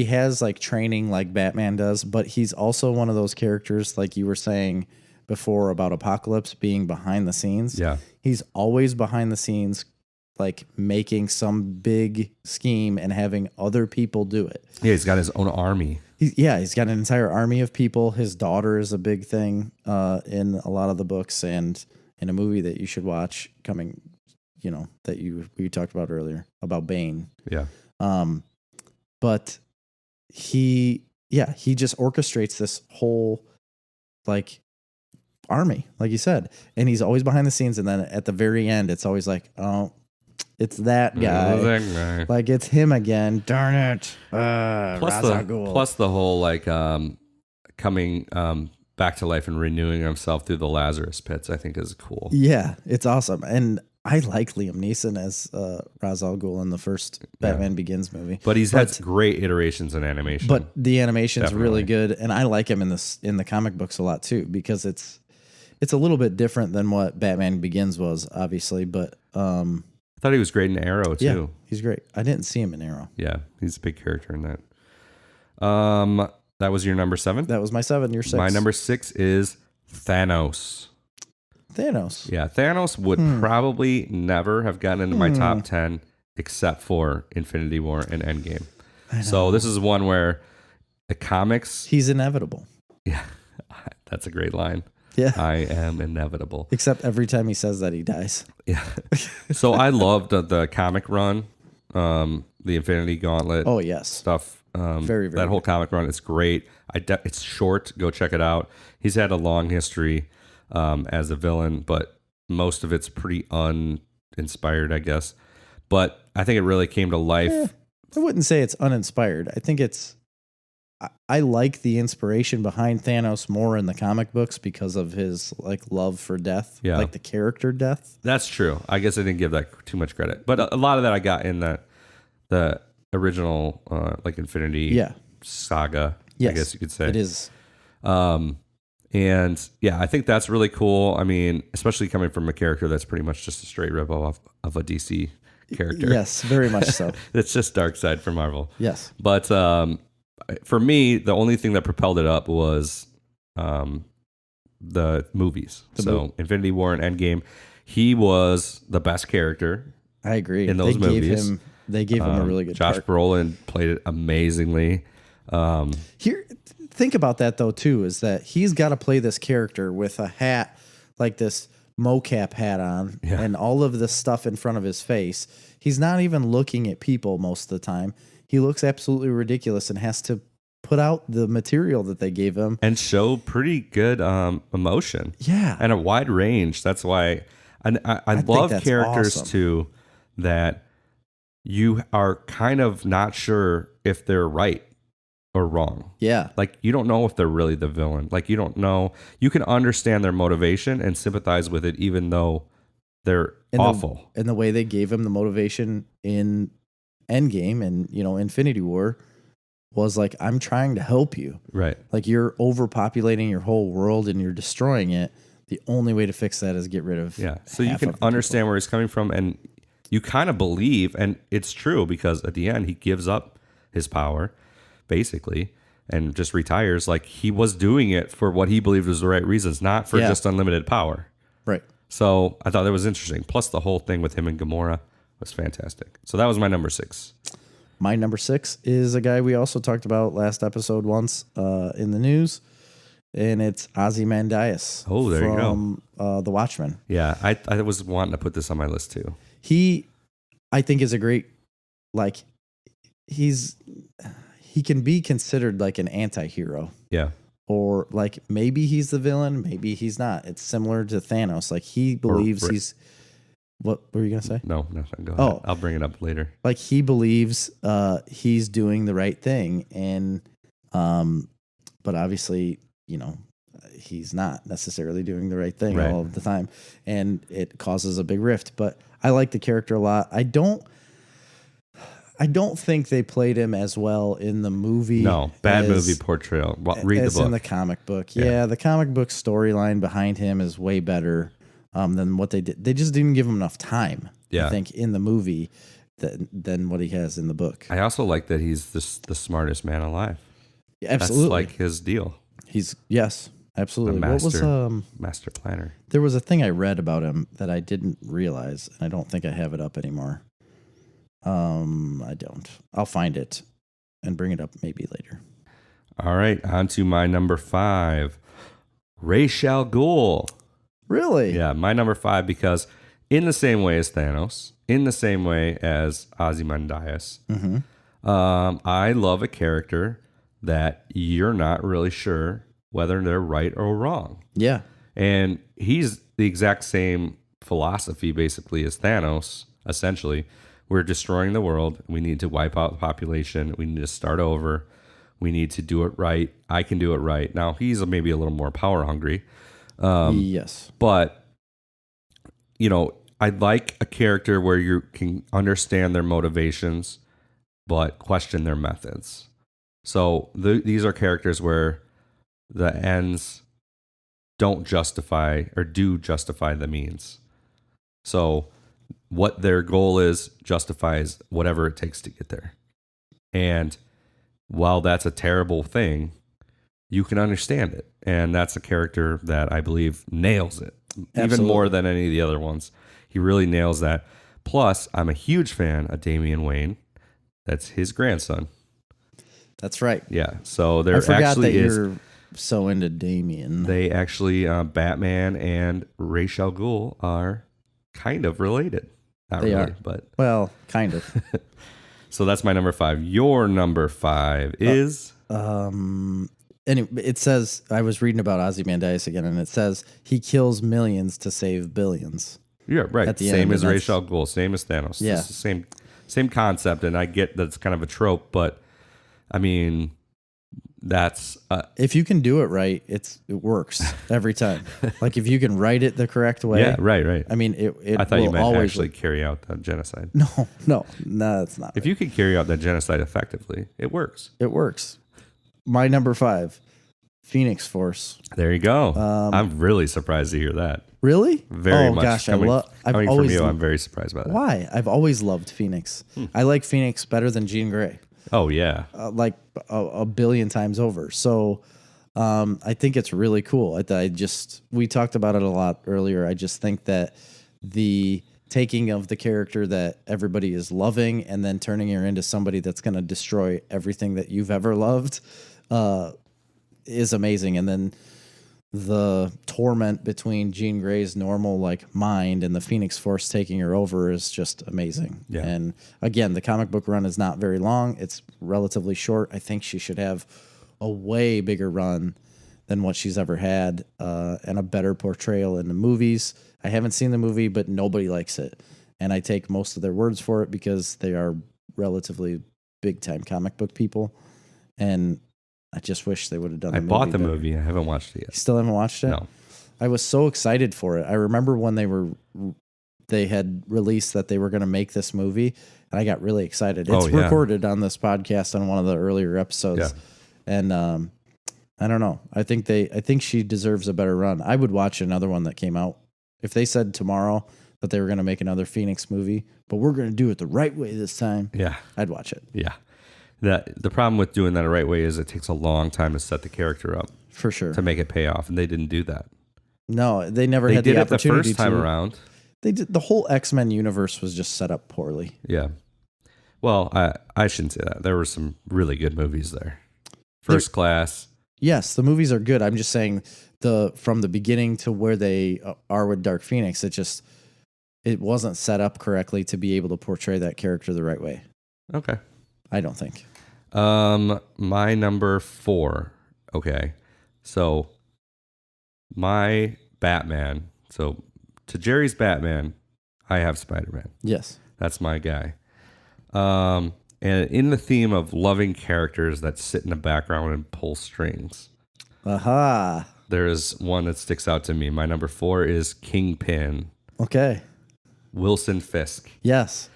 has like training like Batman does, but he's also one of those characters like you were saying before about Apocalypse being behind the scenes. Yeah. He's always behind the scenes, like making some big scheme and having other people do it. Yeah, he's got his own army. He's got an entire army of people. His daughter is a big thing in a lot of the books and in a movie that you should watch coming, that we talked about earlier about Bane. Yeah. But he just orchestrates this whole like army, like you said, and he's always behind the scenes. And then at the very end, it's always like, oh, it's that guy. Like it's him again. Darn it. Plus the whole like coming back to life and renewing himself through the Lazarus pits, I think is cool. Yeah, it's awesome. And I like Liam Neeson as Ra's al Ghul in the first Batman Begins movie. But he's had great iterations in animation. But the animation's really good, and I like him in the comic books a lot too, because it's a little bit different than what Batman Begins was, obviously. But I thought he was great in Arrow too. Yeah, he's great. I didn't see him in Arrow. Yeah, he's a big character in that. That was your number 7? That was my 7. Your 6. My number 6 is Thanos. Thanos. Yeah, Thanos would probably never have gotten into my top 10 except for Infinity War and Endgame. So this is one where the comics... He's inevitable. Yeah, that's a great line. Yeah. I am inevitable. Except every time he says that, he dies. Yeah. So I loved the comic run, the Infinity Gauntlet Oh, yes. stuff. Very that whole comic run is great. It's short. Go check it out. He's had a long history as a villain, but most of it's pretty uninspired, I guess. But I think it really came to life. I wouldn't say it's uninspired. I think I like the inspiration behind Thanos more in the comic books because of his love for death, like the character death. That's true. I guess I didn't give that too much credit, but a lot of that I got in the original Infinity Saga. Yes, I guess you could say it is. And yeah, I think that's really cool. I mean, especially coming from a character that's pretty much just a straight rip-off of a DC character. Yes, very much so. It's just Darkseid for Marvel. Yes. But for me, the only thing that propelled it up was the movies. Infinity War and Endgame, he was the best character. I agree. In those movies. They gave him a really good Josh Brolin played it amazingly. Think about that, though, too, is that he's got to play this character with a hat, like this mocap hat on, and all of this stuff in front of his face. He's not even looking at people most of the time. He looks absolutely ridiculous and has to put out the material that they gave him. And show pretty good emotion. Yeah. And a wide range. That's why I love characters, awesome, too, that you are kind of not sure if they're right or wrong. Yeah. Like, you don't know if they're really the villain. Like, you don't know. You can understand their motivation and sympathize with it, even though they're awful. And the way they gave him the motivation in Endgame and, Infinity War was like, I'm trying to help you. Right. Like, you're overpopulating your whole world and you're destroying it. The only way to fix that is get rid of. Yeah. So you can understand where he's coming from, and you kind of believe, and it's true, because at the end he gives up his power basically and just retires. Like, he was doing it for what he believed was the right reasons, not for just unlimited power. Right. So I thought that was interesting. Plus the whole thing with him and Gamora was fantastic. So that was my number 6. My number 6 is a guy we also talked about last episode once in the news, and it's Ozymandias. Oh, there you go. From The Watchmen. Yeah, I was wanting to put this on my list too. He, I think, is a great, he can be considered like an anti-hero. Yeah. Or like maybe he's the villain, maybe he's not. It's similar to Thanos. Like, he believes he's... What were you going to say? No, nothing. Go ahead. I'll bring it up later. Like, he believes he's doing the right thing. And, but obviously, he's not necessarily doing the right thing all of the time. And it causes a big rift. But I like the character a lot. I don't think they played him as well in the movie. No, bad movie portrayal. Read the book. In the comic book. Yeah, the comic book storyline behind him is way better than what they did. They just didn't give him enough time, I think, in the movie than what he has in the book. I also like that he's the smartest man alive. Yeah, absolutely. That's like his deal. Yes, absolutely. Master planner. There was a thing I read about him that I didn't realize, and I don't think I have it up anymore. I don't. I'll find it and bring it up maybe later. All right, on to my number 5, Ra's al Ghul. Really? Yeah, my number 5, because in the same way as Thanos, in the same way as Ozymandias, I love a character that you're not really sure whether they're right or wrong. Yeah. And he's the exact same philosophy, basically, as Thanos, essentially. We're destroying the world. We need to wipe out the population. We need to start over. We need to do it right. I can do it right. Now, he's maybe a little more power hungry. Yes. But, I like a character where you can understand their motivations, but question their methods. So these are characters where the ends don't justify or do justify the means. So what their goal is justifies whatever it takes to get there. And while that's a terrible thing, you can understand it. And that's a character that I believe nails it. Absolutely. Even more than any of the other ones. He really nails that. Plus, I'm a huge fan of Damian Wayne. That's his grandson. That's right. Yeah. So there I forgot actually that is. you're so into Damien. They actually, Batman and Ra's al Ghul are kind of related. Not They really, are. but. Well, kind of. So that's my number 5. Your number 5 is. Anyway, it says, I was reading about Ozymandias again, and it says he kills millions to save billions. Yeah, right. At the Same end, as and Ra's al Ghul, same as Thanos. Yeah. It's the same concept, and I get that it's kind of a trope, but I mean, that's If you can do it right, it works every time. Like if you can write it the correct way. yeah, right. I mean, it I thought will you meant always actually carry out that genocide. No, that's not. If you can carry out that genocide effectively, it works. It works. My number 5, Phoenix Force. There you go. I'm really surprised to hear that. Really? Very much. Gosh, Coming I've from always you, I'm very surprised by that. Why? I've always loved Phoenix. I like Phoenix better than Jean Grey. Oh, yeah. Like a billion times over. So I think it's really cool. We talked about it a lot earlier. I just think that the taking of the character that everybody is loving and then turning her into somebody that's going to destroy everything that you've ever loved is amazing. And then the torment between Jean Grey's normal like mind and the Phoenix Force taking her over is just amazing. Yeah. And again, the comic book run is not very long. It's relatively short. I think she should have a way bigger run than what she's ever had, and a better portrayal in the movies. I haven't seen the movie, but nobody likes it. And I take most of their words for it because they are relatively big time comic book people. And I just wish they would have done the movie. I bought the better. movie. I haven't watched it yet. You still haven't watched it? No. I was so excited for it. I remember when they had released that they were going to make this movie, and I got really excited. It's recorded on this podcast on one of the earlier episodes. Yeah. And I don't know. I think she deserves a better run. I would watch another one that came out. If they said tomorrow that they were going to make another Phoenix movie, but we're going to do it the right way this time. Yeah. I'd watch it. Yeah. The problem with doing that the right way is it takes a long time to set the character up. For sure. To make it pay off, and they didn't do that. No, they never They had did the it the opportunity first time to. around. They did. The whole X-Men universe was just set up poorly. Yeah. Well, I shouldn't say that. There were some really good movies there. First Class. Yes, the movies are good. I'm just saying from the beginning to where they are with Dark Phoenix, it wasn't set up correctly to be able to portray that character the right way. Okay. I don't think. My number 4. Okay. So my Batman. So to Jerry's Batman, I have Spider-Man. Yes. That's my guy. And in the theme of loving characters that sit in the background and pull strings. Aha. There is one that sticks out to me. My number 4 is Kingpin. Okay. Wilson Fisk. Yes.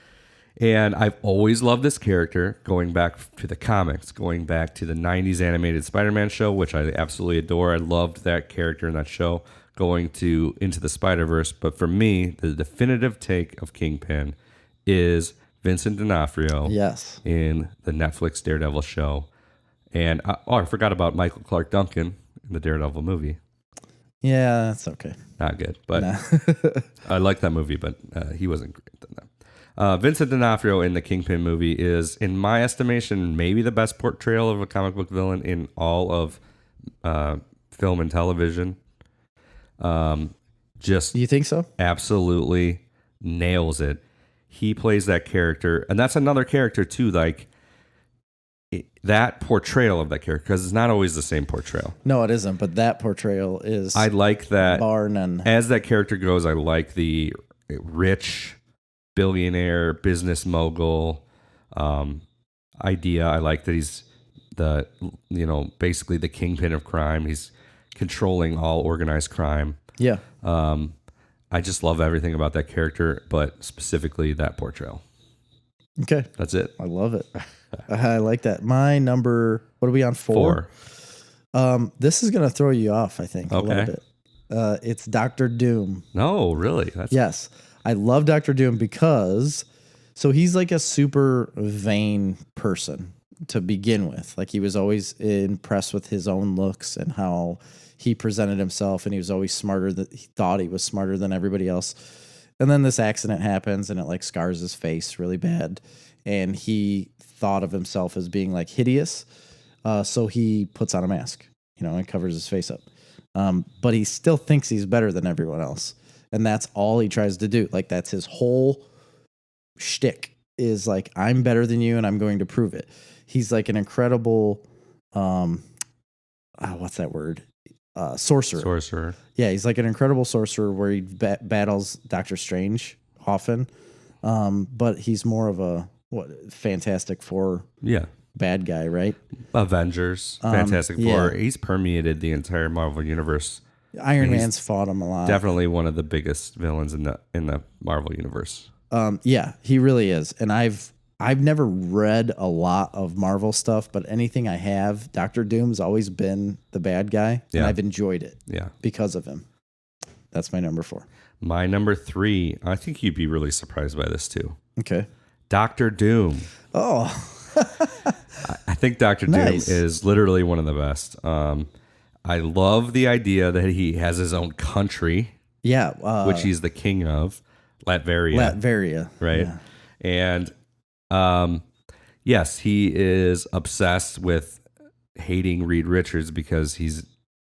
And I've always loved this character, going back to the comics, going back to the 90s animated Spider-Man show, which I absolutely adore. I loved that character in that show, going to Into the Spider-Verse. But for me, the definitive take of Kingpin is Vincent D'Onofrio in the Netflix Daredevil show. And I forgot about Michael Clark Duncan in the Daredevil movie. Yeah, that's okay. Not good, but I like that movie, but he wasn't great in that. Vincent D'Onofrio in the Kingpin movie is, in my estimation, maybe the best portrayal of a comic book villain in all of film and television. Just you think so? Absolutely nails it. He plays that character, and that's another character too. Like that portrayal of that character, because it's not always the same portrayal. No, it isn't. But that portrayal is. I like that. Bar none. As that character goes, I like the rich billionaire business mogul idea. I like that he's basically the kingpin of crime. He's controlling all organized crime. Yeah. I just love everything about that character, but specifically that portrayal. Okay. That's it. I love it. I like that. My number, what are we on? 4? This is going to throw you off, I think, a little bit. It's Doctor Doom. No, really? Yes. I love Doctor Doom because, so he's like a super vain person to begin with. Like he was always impressed with his own looks and how he presented himself, and he was always smarter than he thought he was smarter than everybody else. And then this accident happens and it like scars his face really bad. And he thought of himself as being like hideous. So he puts on a mask, and covers his face up. But he still thinks he's better than everyone else. And that's all he tries to do. Like that's his whole shtick is like, I'm better than you and I'm going to prove it. He's like an incredible, what's that word? Sorcerer. Yeah, he's like an incredible sorcerer where he battles Doctor Strange often. But he's more of a Fantastic Four bad guy, right? Avengers, Fantastic Four. He's permeated the entire Marvel universe. Iron Man's fought him a lot. Definitely one of the biggest villains in the Marvel universe. Yeah, he really is. And I've never read a lot of Marvel stuff, but anything I have, Doctor Doom's always been the bad guy, and I've enjoyed it. Because of him. That's my number 4. My number 3, I think you'd be really surprised by this too. Okay. Doctor Doom. Oh. I think Doctor Doom is literally one of the best. I love the idea that he has his own country. Yeah. Which he's the king of. Latveria. Right. Yeah. And yes, he is obsessed with hating Reed Richards because he's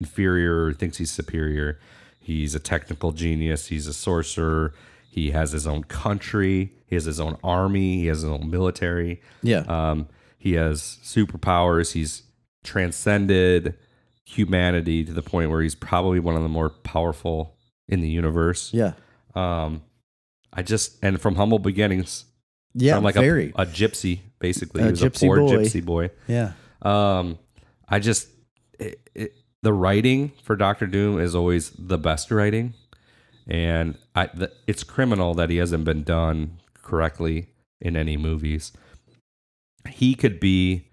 inferior or thinks he's superior. He's a technical genius. He's a sorcerer. He has his own country. He has his own army. He has his own military. Yeah. He has superpowers. He's transcended humanity to the point where he's probably one of the more powerful in the universe. Yeah. And from humble beginnings. Yeah. From like a gypsy, basically. He was a poor gypsy boy. Yeah. The writing for Doctor Doom is always the best writing. And it's criminal that he hasn't been done correctly in any movies. He could be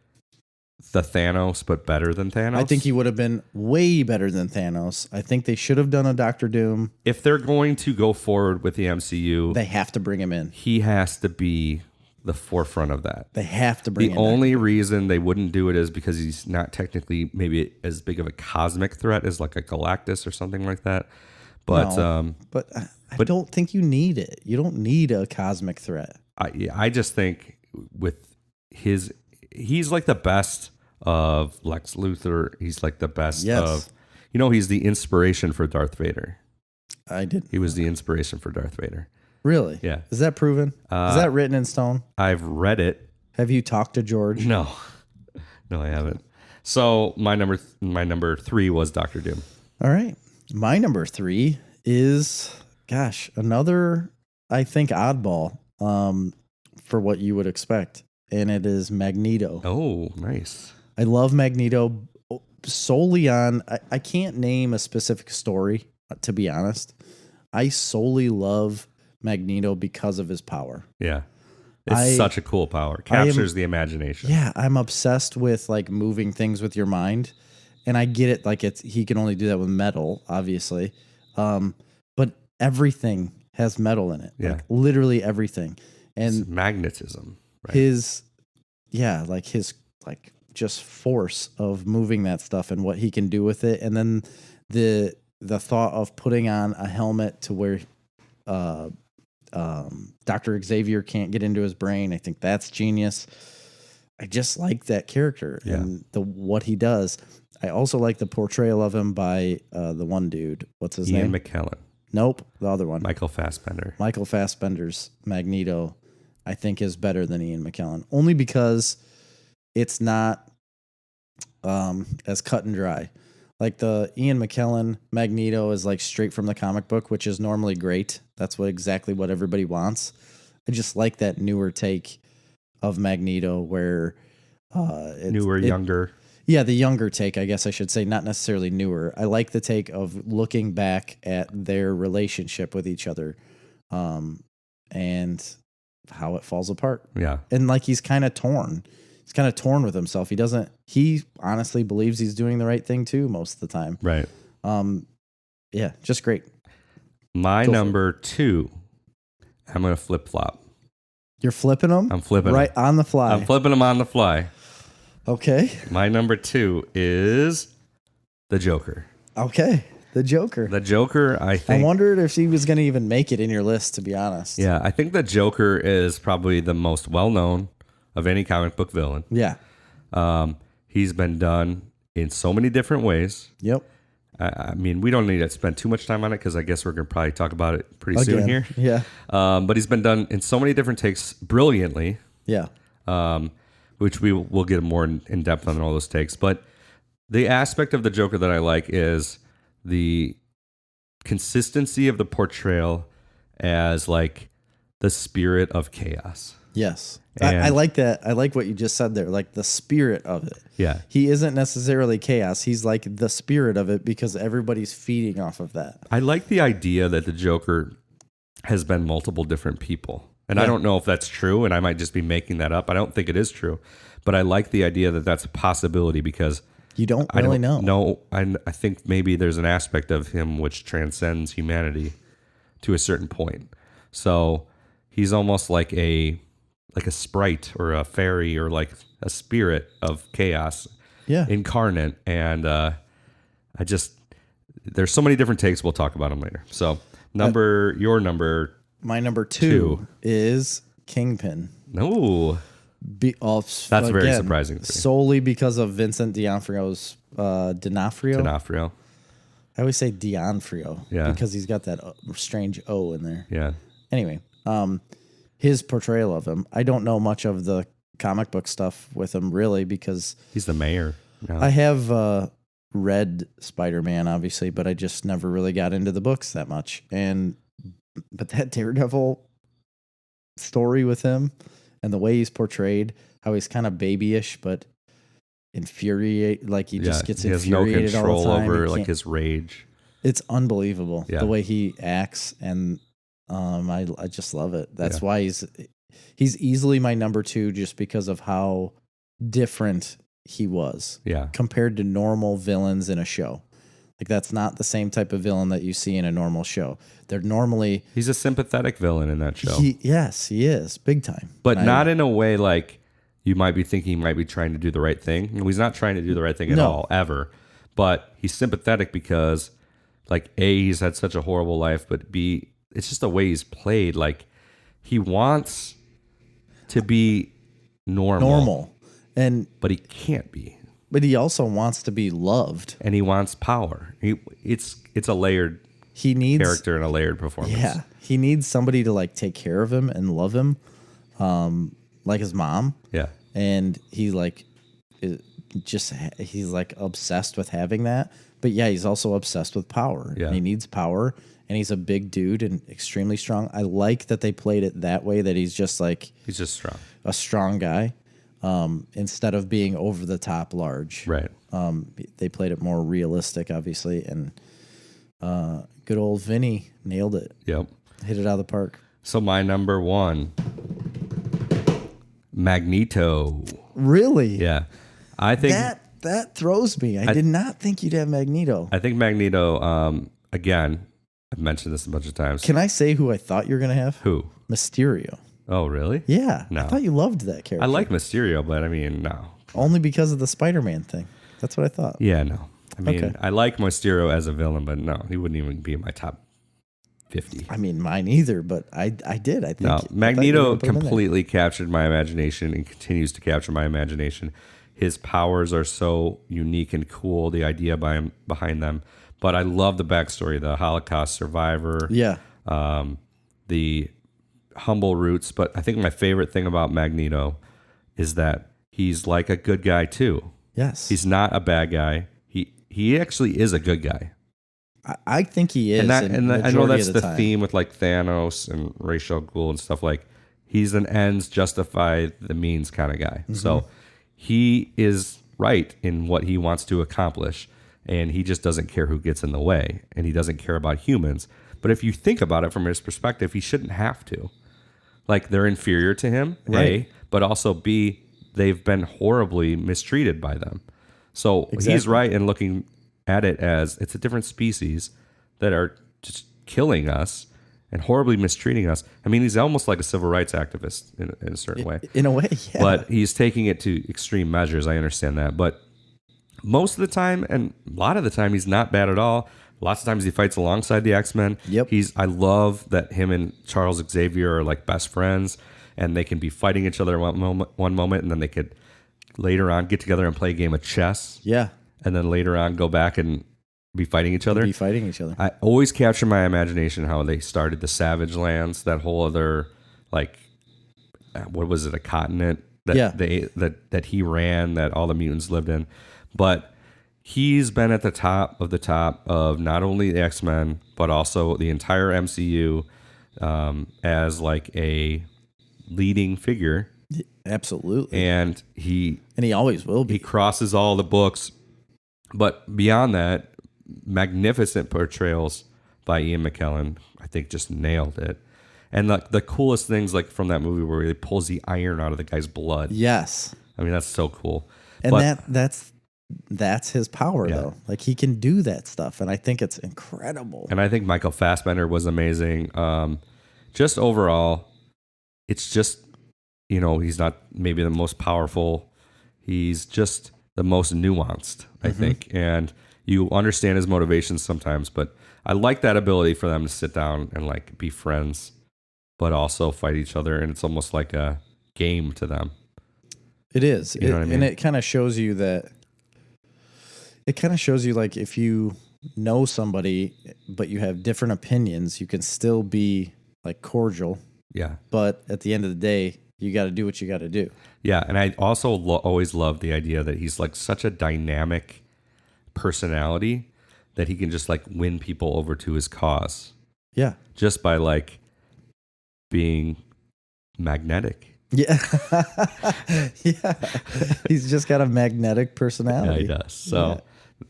the Thanos, but better than Thanos. I think he would have been way better than Thanos. I think they should have done a Doctor Doom. If they're going to go forward with the MCU, they have to bring him in. He has to be the forefront of that. They have to bring him in. The only reason they wouldn't do it is because he's not technically maybe as big of a cosmic threat as like a Galactus or something like that. But I don't think you need it. You don't need a cosmic threat. I just think with he's like the best of Lex Luthor. He's like the best of, he's the inspiration for Darth Vader. He was the inspiration for Darth Vader. Really? Yeah. Is that proven? Is that written in stone? I've read it. Have you talked to George? No, I haven't. So my number 3 was Doctor Doom. All right. My number 3 is, another, I think, oddball for what you would expect. And it is Magneto. Oh, nice. I love Magneto solely on, I can't name a specific story, to be honest. I solely love Magneto because of his power. Yeah. It's such a cool power. Captures the imagination. Yeah, I'm obsessed with like moving things with your mind. And I get it, like he can only do that with metal, obviously. But everything has metal in it. Yeah. Like literally everything. And it's magnetism. Right? His just force of moving that stuff and what he can do with it. And then the thought of putting on a helmet to where Dr. Xavier can't get into his brain. I think that's genius. I just like that character and what he does. I also like the portrayal of him by the one dude. What's his name? Ian McKellen. Nope, the other one. Michael Fassbender. Michael Fassbender's Magneto, I think, is better than Ian McKellen. Only because it's not as cut and dry. Like the Ian McKellen Magneto is like straight from the comic book, which is normally great. That's exactly what everybody wants. I just like that newer take of Magneto where younger. Yeah, the younger take, I guess I should say, not necessarily newer. I like the take of looking back at their relationship with each other, and how it falls apart. Yeah. And like he's kind of torn. He's kind of torn with himself. He honestly believes he's doing the right thing too most of the time. Right. Yeah, just great. My number 2, I'm going to flip-flop. You're flipping them? I'm flipping right them. on the fly. I'm flipping them on the fly. Okay. My number 2 is the Joker. Okay. The Joker. The Joker, I think. I wondered if he was going to even make it in your list, to be honest. Yeah, I think the Joker is probably the most well-known of any comic book villain. Yeah. He's been done in so many different ways. Yep. I mean, we don't need to spend too much time on it because I guess we're going to probably talk about it pretty soon here. Yeah. But he's been done in so many different takes brilliantly. Yeah. Which we'll get more in depth on all those takes. But the aspect of the Joker that I like is the consistency of the portrayal as like the spirit of chaos. Yes. I like that. I like what you just said there, like the spirit of it. Yeah. He isn't necessarily chaos. He's like the spirit of it because everybody's feeding off of that. I like the idea that the Joker has been multiple different people. And I don't know if that's true, and I might just be making that up. I don't think it is true. But I like the idea that that's a possibility because you don't really know. No, I think maybe there's an aspect of him which transcends humanity to a certain point. So he's almost like a sprite or a fairy or like a spirit of chaos incarnate. And there's so many different takes. We'll talk about them later. So your number. My number 2 is Kingpin. No. That's very surprising to me. Solely because of Vincent D'Onofrio's D'Onofrio. I always say D'Onofrio because he's got that strange O in there. Yeah. Anyway, his portrayal of him. I don't know much of the comic book stuff with him really because he's the mayor. No. I have read Spider-Man obviously, but I just never really got into the books that much. But that Daredevil story with him and the way he's portrayed, how he's kind of babyish, but infuriate, like he just gets infuriated has no control all the time. over like his rage. It's unbelievable the way he acts, and I just love it. That's why he's easily my number 2 just because of how different he was compared to normal villains in a show. Like that's not the same type of villain that you see in a normal show. He's a sympathetic villain in that show. Yes, he is big time, but not in a way like you might be thinking he might be trying to do the right thing. He's not trying to do the right thing at all ever. But he's sympathetic because, like, A, he's had such a horrible life, but B, it's just the way he's played. Like he wants to be normal, but he can't be. But he also wants to be loved, and he wants power. It's a layered character and a layered performance. Yeah, he needs somebody to like take care of him and love him, like his mom. Yeah, and he's like obsessed with having that. But yeah, he's also obsessed with power. Yeah, and he needs power, and he's a big dude and extremely strong. I like that they played it that way. That he's just strong, a strong guy. Instead of being over the top large. Right. They played it more realistic, obviously, and good old Vinny nailed it. Yep. Hit it out of the park. So my number 1, Magneto. Really? Yeah. I think that throws me. I did not think you'd have Magneto. I think Magneto, again, I've mentioned this a bunch of times. Can I say who I thought you were going to have? Who? Mysterio. Oh, really? Yeah. No. I thought you loved that character. I like Mysterio, but I mean, no. Only because of the Spider-Man thing. That's what I thought. Yeah, no. I mean, I like Mysterio as a villain, but no, he wouldn't even be in my top 50. I mean, mine either, but I did. I think no, Magneto completely captured my imagination and continues to capture my imagination. His powers are so unique and cool, the idea behind them. But I love the backstory, the Holocaust survivor. Yeah. The humble roots. But I think my favorite thing about Magneto is that he's like a good guy too. Yes. He's not a bad guy. He actually is a good guy. I think he is. And I know that's the time. theme with like Thanos and Ra's al Ghul and stuff. Like he's an ends justify the means kind of guy. Mm-hmm. So he is right in what he wants to accomplish, and he just doesn't care who gets in the way, and he doesn't care about humans. But if you think about it from his perspective, he shouldn't have to. Like, they're inferior to him, Right. A, but also B, they've been horribly mistreated by them. So he's right in looking at it as it's a different species that are just killing us and horribly mistreating us. I mean, he's almost like a civil rights activist in a certain way. In a way, yeah. But he's taking it to extreme measures. I understand that. But most of the time, and a lot of the time, he's not bad at all. Lots of times he fights alongside the X-Men. Yep. I love that him and Charles Xavier are like best friends, and they can be fighting each other one moment, and then they could later on get together and play a game of chess. Yeah. And then later on go back and be fighting each other. I always capture my imagination how they started the Savage Lands, that whole other, like, what was it, a continent that he ran, that all the mutants lived in. But he's been at the top of not only the X-Men, but also the entire MCU as like a leading figure. Absolutely. And he always will be. He crosses all the books. But beyond that, magnificent portrayals by Ian McKellen, I think, just nailed it. And the coolest things, like from that movie where he pulls the iron out of the guy's blood. Yes. I mean, that's so cool. And that's his power, though. Like, he can do that stuff, and I think it's incredible. And I think Michael Fassbender was amazing. Just overall, it's just, he's not maybe the most powerful. He's just the most nuanced, I think. And you understand his motivations sometimes, but I like that ability for them to sit down and like be friends, but also fight each other. And it's almost like a game to them. It is. You know what I mean? And it kind of shows you like, if you know somebody, but you have different opinions, you can still be like cordial. Yeah. But at the end of the day, you got to do what you got to do. Yeah. And I also always love the idea that he's like such a dynamic personality that he can just like win people over to his cause. Yeah. Just by like being magnetic. Yeah. Yeah. He's just got a magnetic personality. Yeah, he does. So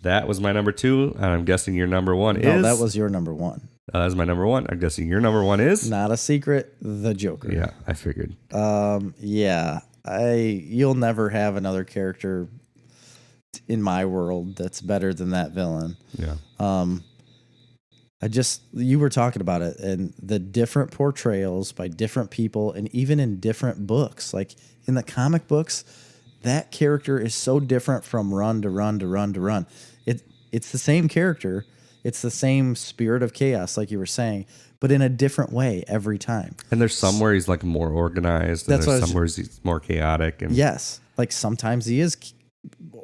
that was my number 2. And I'm guessing your number 1 is. No, that was your number 1. That was my number 1. I'm guessing your number 1 is. Not a secret. The Joker. Yeah, I figured. Yeah. You'll never have another character in my world that's better than that villain. Yeah. You were talking about it, and the different portrayals by different people, and even in different books. Like in the comic books, that character is so different from run to run to run to run. It's the same character. It's the same spirit of chaos, like you were saying, but in a different way every time. And there's some where he's like more organized, and there's some where he's more chaotic. And yes, like sometimes he is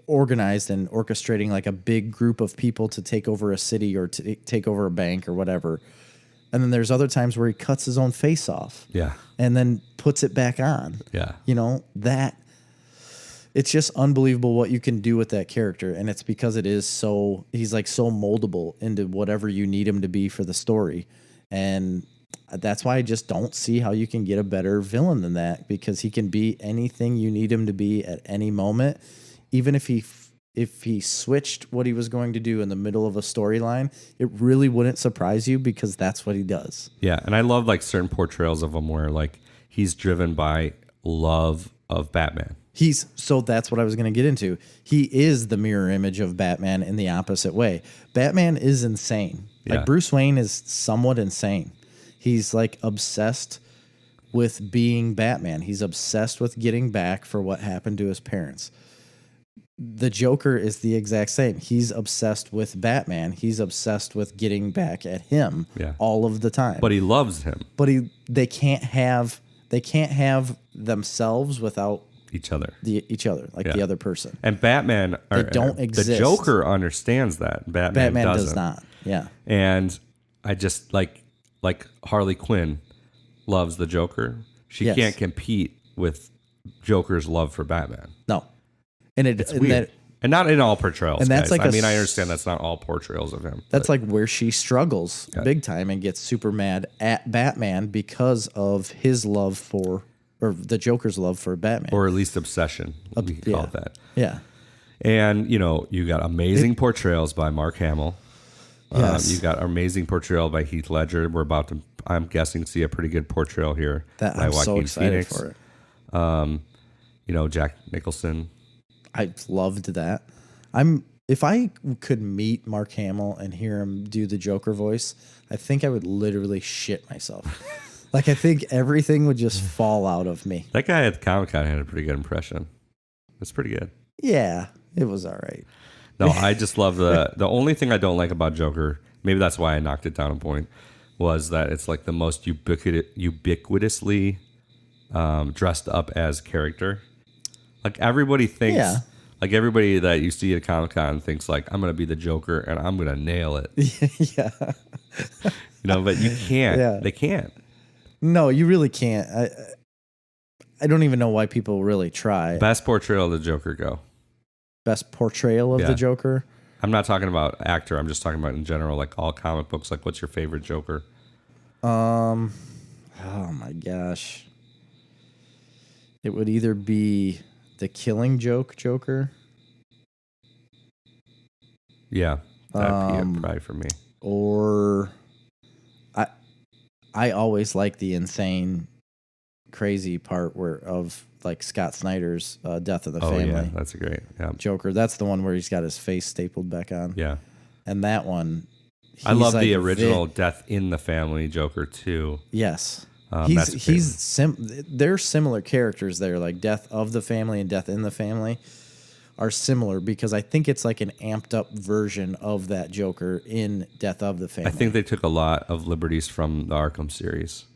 organized and orchestrating like a big group of people to take over a city or to take over a bank or whatever. And then there's other times where he cuts his own face off. Yeah. And then puts it back on. Yeah. It's just unbelievable what you can do with that character. And it's because he's like so moldable into whatever you need him to be for the story. And that's why I just don't see how you can get a better villain than that, because he can be anything you need him to be at any moment. Even if he switched what he was going to do in the middle of a storyline, it really wouldn't surprise you, because that's what he does. Yeah, and I love like certain portrayals of him where like he's driven by love of Batman. So that's what I was going to get into. He is the mirror image of Batman in the opposite way. Batman is insane. Yeah. Like Bruce Wayne is somewhat insane. He's like obsessed with being Batman. He's obsessed with getting back for what happened to his parents. The Joker is the exact same. He's obsessed with Batman. He's obsessed with getting back at him all of the time. But he loves him. But they can't have themselves without each other, the other person. And Batman, they don't exist. The Joker understands that. Batman does not. Yeah. And I just like Harley Quinn loves the Joker. She can't compete with Joker's love for Batman. No. And it's weird. And not in all portrayals. And that's guys. like I mean, I understand that's not all portrayals of him. That's like where she struggles big time and gets super mad at Batman because of his love for, or the Joker's love for Batman. Or at least obsession. We call it that. Yeah. And, you know, you got amazing portrayals by Mark Hamill. Yes. You got amazing portrayal by Heath Ledger. We're about to, I'm guessing, see a pretty good portrayal here by I'm so excited for it. You know, Jack Nicholson. I loved that. If I could meet Mark Hamill and hear him do the Joker voice, I think I would literally shit myself. Like, I think everything would just fall out of me. That guy at the Comic-Con had a pretty good impression. It's pretty good. Yeah, it was all right. No, I just love the only thing I don't like about Joker, maybe that's why I knocked it down a point, was that it's like the most ubiquitously dressed up as character. Like everybody thinks, like everybody that you see at Comic-Con thinks like, I'm going to be the Joker and I'm going to nail it. Yeah. You know, but you can't. Yeah. They can't. No, you really can't. I don't even know why people really try. Best portrayal of the Joker, go. Best portrayal of the Joker? I'm not talking about actor. I'm just talking about in general, like all comic books. Like, what's your favorite Joker? Oh my gosh. It would either be the Killing Joke Joker. Yeah, that'd be probably for me. Or I always like the insane, crazy part of like Scott Snyder's Death of the Family. Yeah, that's a great Joker. That's the one where he's got his face stapled back on. Yeah, and that one. I love like the original Death in the Family Joker too. Yes, they're similar characters there. Like Death of the Family and Death in the Family are similar because I think it's like an amped up version of that Joker in Death of the Family. I think they took a lot of liberties from the Arkham series.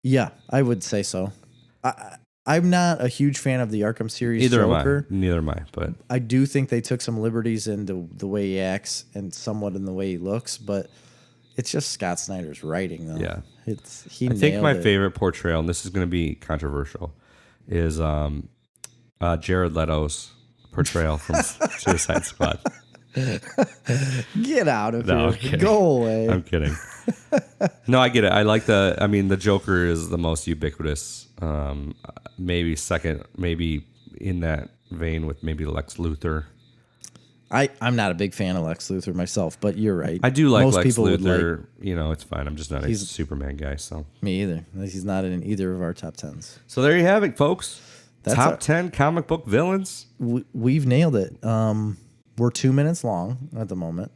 Yeah, I would say so. I'm not a huge fan of the Arkham series Joker. Neither am I. But I do think they took some liberties into the way he acts and somewhat in the way he looks. But it's just Scott Snyder's writing, though. Yeah, I think my favorite portrayal, and this is going to be controversial, is Jared Leto's portrayal from Suicide Squad. Get out of I'm here. kidding. Go away. I'm kidding. No, I get it. I like the Joker is the most ubiquitous, maybe second, maybe in that vein with maybe Lex Luthor. I'm not a big fan of Lex Luthor myself, but you're right. I do like Lex Luthor. You know, it's fine. I'm just not a Superman guy. So me either. He's not in either of our top 10s. So there you have it, folks. Top 10 comic book villains. We've nailed it. We're 2 minutes long at the moment,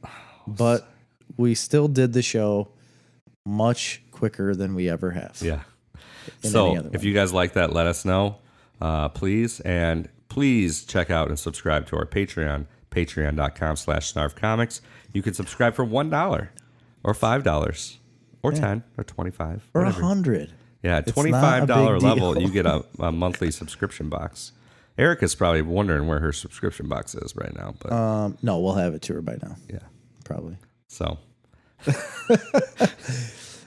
but we still did the show much quicker than we ever have. Yeah. So if you guys like that, let us know, please. And please check out and subscribe to our Patreon, patreon.com/snarfcomics. You can subscribe for $1 or $5 or 10 or 25 or whatever. 100. Yeah, $25 level, you get a monthly subscription box. Erica's probably wondering where her subscription box is right now. But no, we'll have it to her by now. Yeah. Probably. So.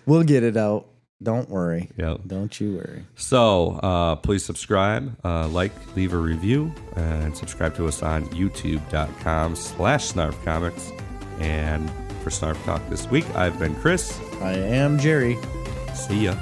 We'll get it out. Don't worry. Yep. Don't you worry. So please subscribe, leave a review, and subscribe to us on youtube.com/snarfcomics. And for Snarf Talk this week, I've been Chris. I am Jerry. See ya.